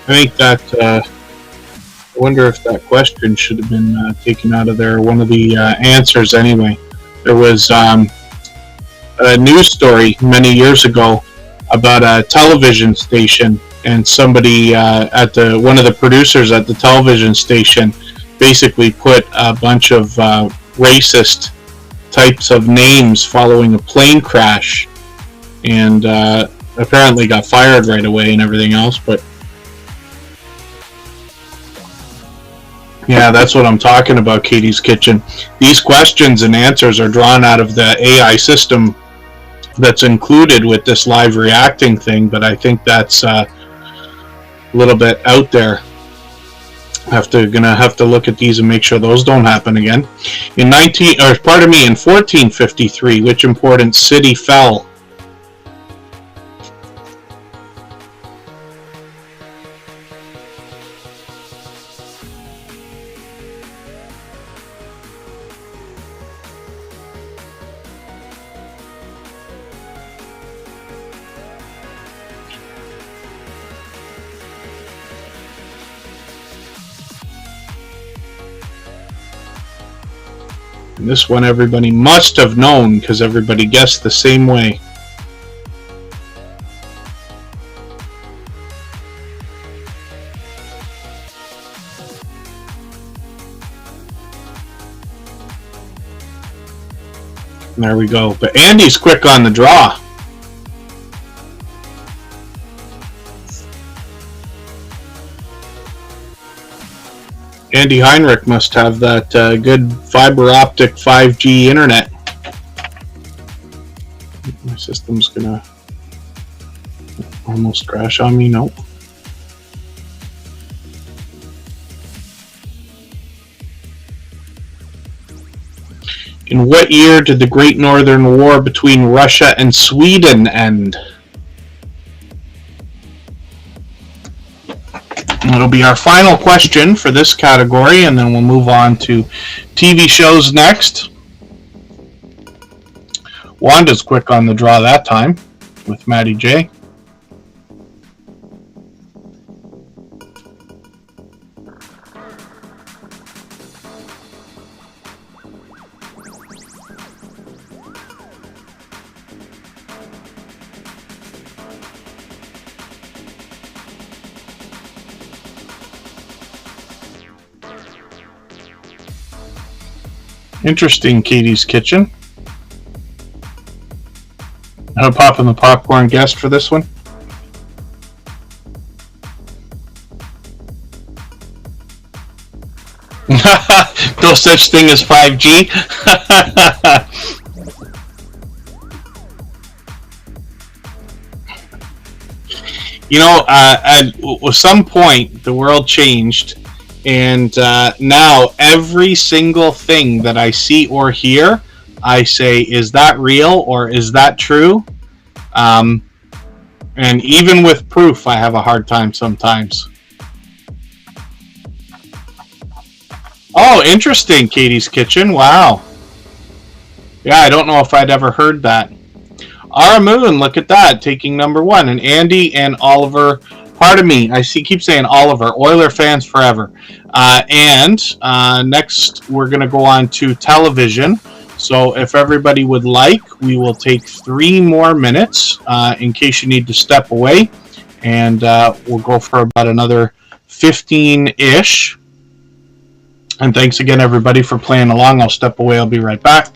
I think that, I wonder if that question should have been taken out of there, one of the answers anyway. There was a news story many years ago about a television station, and somebody at one of the producers at the television station basically put a bunch of racist types of names following a plane crash, and apparently got fired right away and everything else, but yeah, that's what I'm talking about, Katie's Kitchen. These questions and answers are drawn out of the AI system that's included with this live reacting thing, but I think that's a little bit out there. Gonna have to look at these and make sure those don't happen again. In 1453, which important city fell? And this one everybody must have known because everybody guessed the same way. There we go. But Andy's quick on the draw. Andy Heinrich must have that good fiber optic 5G internet. My system's gonna almost crash on me. Nope. In what year did the Great Northern War between Russia and Sweden end? It'll be our final question for this category, and then we'll move on to TV shows next. Wanda's quick on the draw that time with Maddie J. Interesting, Katie's Kitchen. I'll pop in the popcorn guest for this one. No such thing as 5G. You know, at some point, the world changed. And now every single thing that I see or hear, I say, is that real or is that true? And even with proof, I have a hard time sometimes. Oh, interesting, Katie's Kitchen. Wow. Yeah, I don't know if I'd ever heard that. Our Moon, look at that, taking number one. And Andy and Oliver... Pardon me, I keep saying Oliver, Oiler fans forever. Next, we're going to go on to television. So if everybody would like, we will take 3 more minutes in case you need to step away. And we'll go for about another 15-ish. And thanks again, everybody, for playing along. I'll step away. I'll be right back.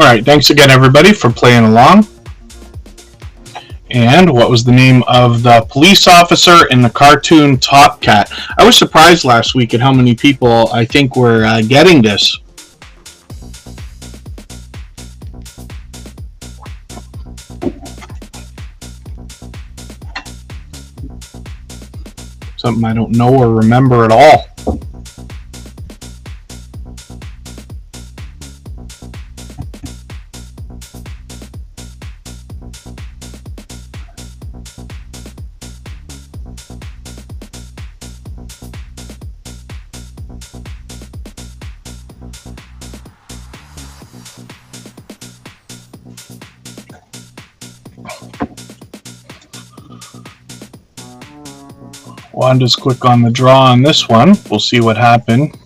All right, thanks again, everybody, for playing along. And what was the name of the police officer in the cartoon Top Cat? I was surprised last week at how many people I think were getting this. Something I don't know or remember at all. Well, I'll just click on the draw on this one. We'll see what happened.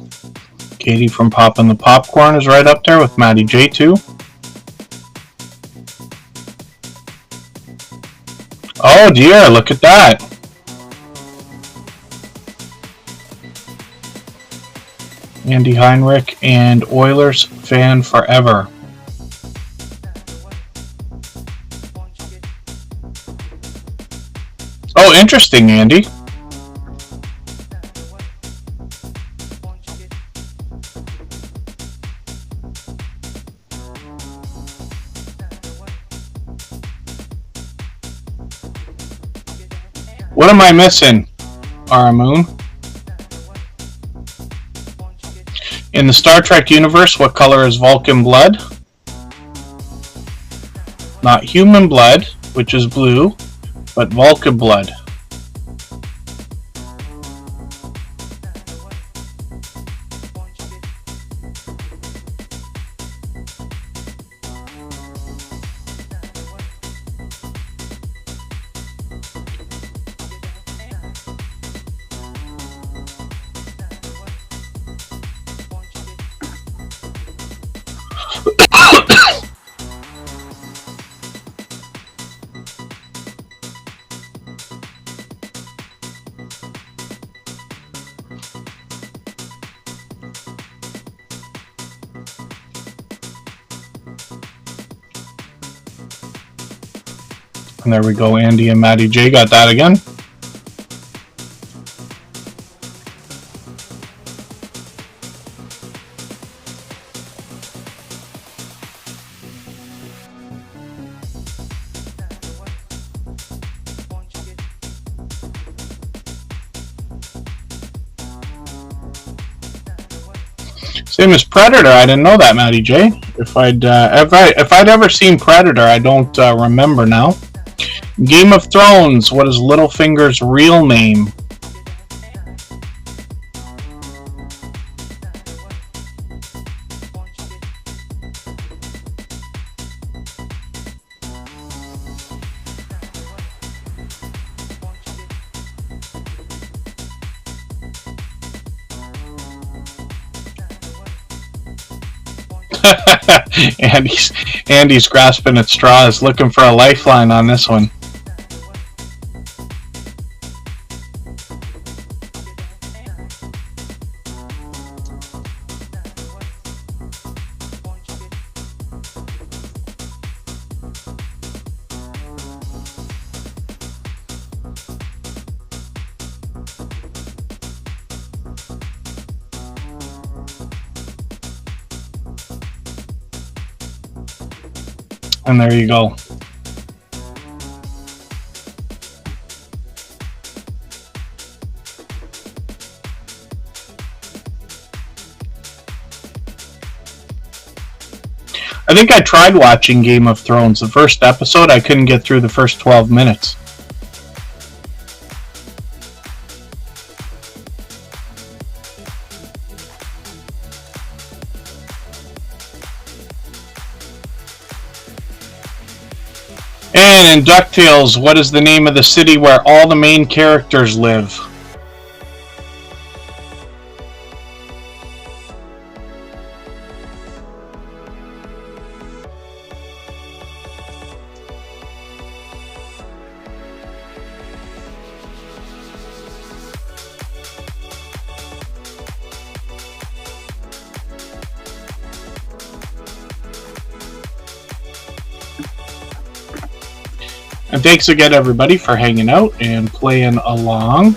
Katie from Poppin' the Popcorn is right up there with Maddie J too. Oh dear, look at that. Andy Heinrich and Oilers fan forever. Oh, interesting, Andy. What am I missing, Aramoon? In the Star Trek universe, what color is Vulcan blood? Not human blood, which is blue, but Vulcan blood. And there we go, Andy and Maddie J got that again. Same as Predator. I didn't know that, Maddie J. If I'd ever seen Predator, I don't remember now. Game of Thrones. What is Littlefinger's real name? Andy's grasping at straws, looking for a lifeline on this one. And there you go. I think I tried watching Game of Thrones. The first episode, I couldn't get through the first 12 minutes. And in DuckTales, what is the name of the city where all the main characters live? And thanks again, everybody, for hanging out and playing along.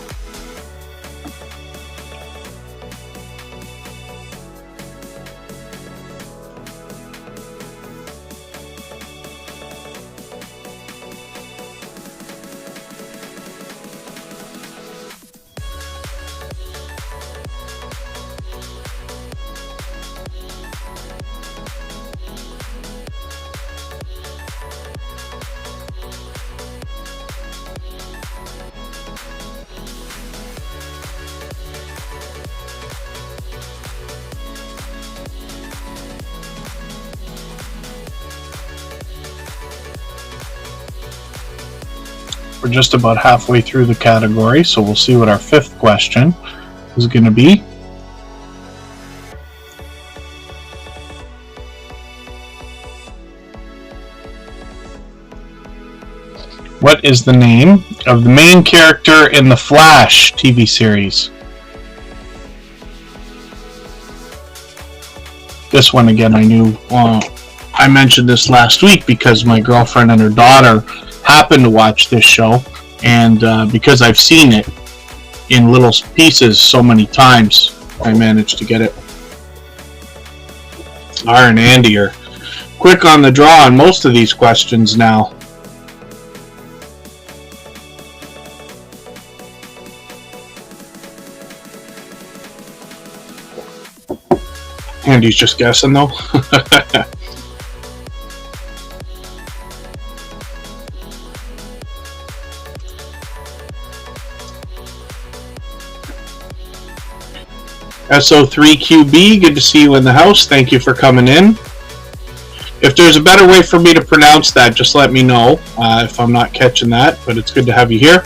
We're just about halfway through the category, so we'll see what our fifth question is going to be. What is the name of the main character in the Flash TV series? This one again, I knew. I mentioned this last week because my girlfriend and her daughter happened to watch this show, and because I've seen it in little pieces so many times, I managed to get it. R and Andy are quick on the draw on most of these questions now. Andy's just guessing though. SO3QB, good to see you in the house. Thank you for coming in. If there's a better way for me to pronounce that, just let me know if I'm not catching that, but it's good to have you here.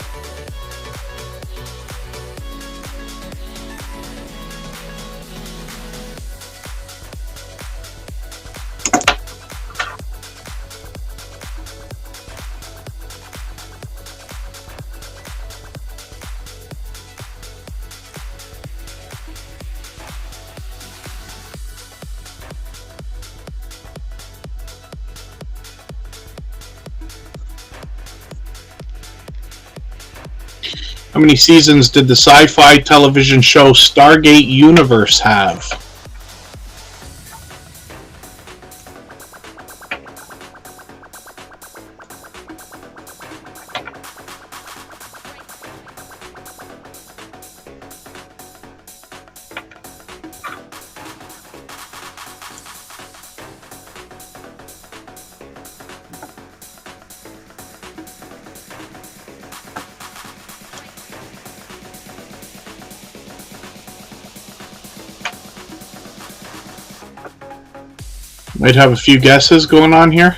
How many seasons did the sci-fi television show Stargate Universe have? Might have a few guesses going on here.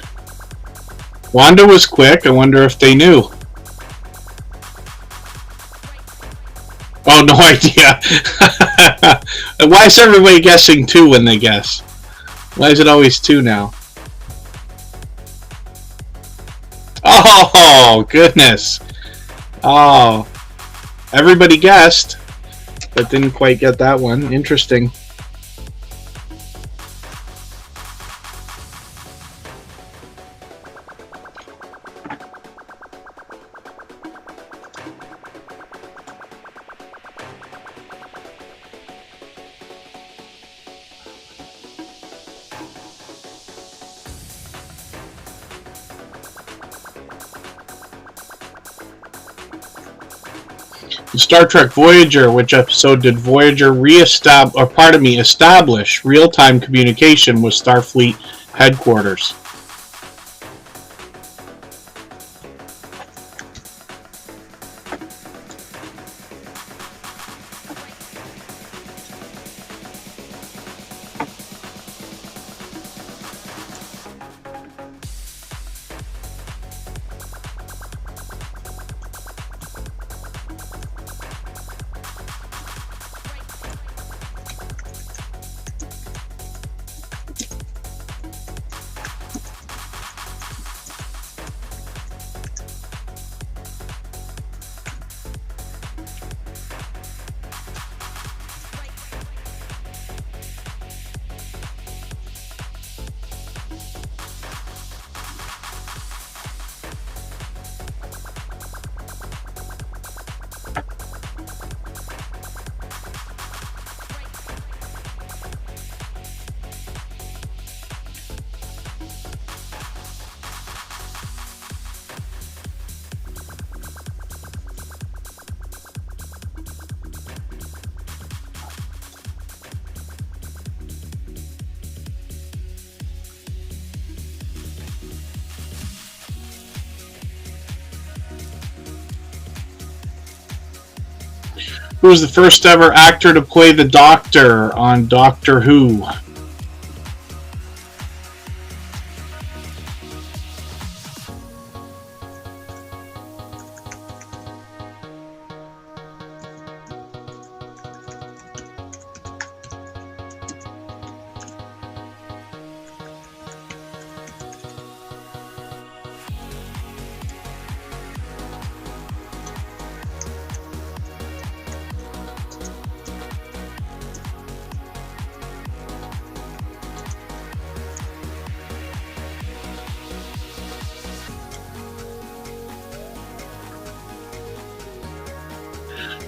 Wanda was quick. I wonder if they knew. Oh, no idea. Why is everybody guessing 2 when they guess? Why is it always 2 now? Oh, goodness. Oh, everybody guessed, but didn't quite get that one. Interesting. Star Trek Voyager, which episode did Voyager establish real-time communication with Starfleet headquarters? Who was the first ever actor to play the Doctor on Doctor Who?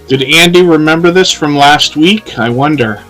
Did Andy remember this from last week? I wonder.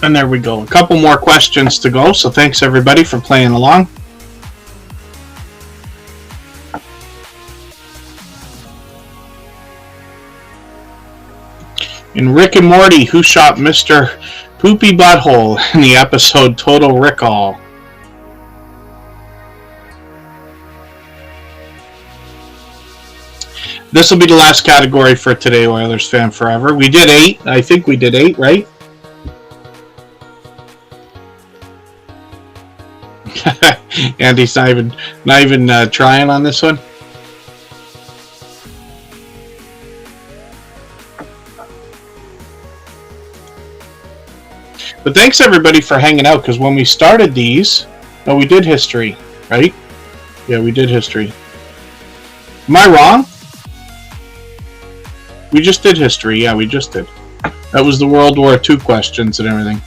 And there we go. A couple more questions to go, so thanks everybody for playing along. In Rick and Morty, who shot Mr. Poopy Butthole in the episode Total Recall? This will be the last category for today, Oilers Fan Forever. We did 8. I think we did 8, right? Andy's not even trying on this one. But thanks everybody for hanging out, because when we started these, no, we did history, right? Yeah, we did history. Am I wrong? We just did history. Yeah, we just did. That was the World War II questions and everything.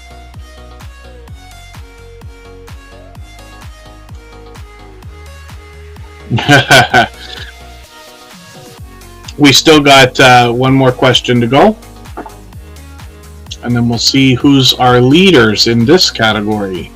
We still got one more question to go, and then we'll see who's our leaders in this category.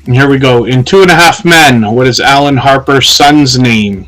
And here we go. In 2.5 Men, what is Alan Harper's son's name?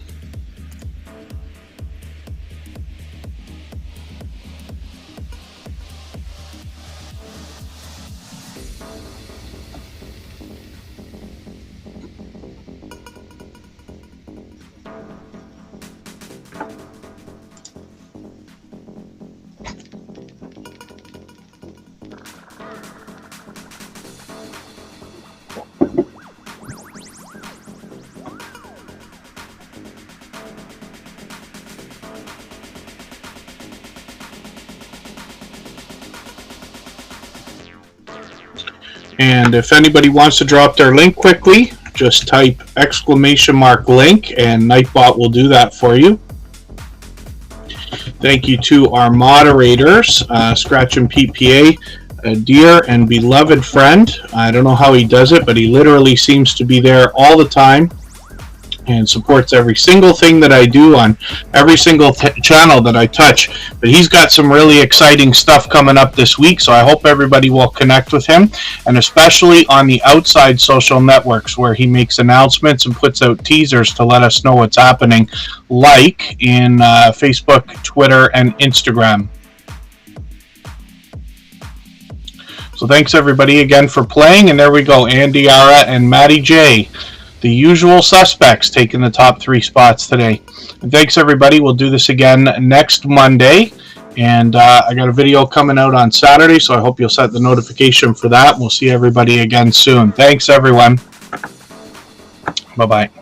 And if anybody wants to drop their link quickly, just type !link and Nightbot will do that for you. Thank you to our moderators, Scratch and PPA, a dear and beloved friend. I don't know how he does it, but he literally seems to be there all the time and supports every single thing that I do on every single channel that I touch. But he's got some really exciting stuff coming up this week, so I hope everybody will connect with him, and especially on the outside social networks where he makes announcements and puts out teasers to let us know what's happening, like in Facebook, Twitter, and Instagram. So thanks everybody again for playing, and there we go, Andy, Ara, and Matty J. The usual suspects taking the top 3 spots today. And thanks everybody. We'll do this again next Monday. And I got a video coming out on Saturday, so I hope you'll set the notification for that. We'll see everybody again soon. Thanks everyone. Bye-bye.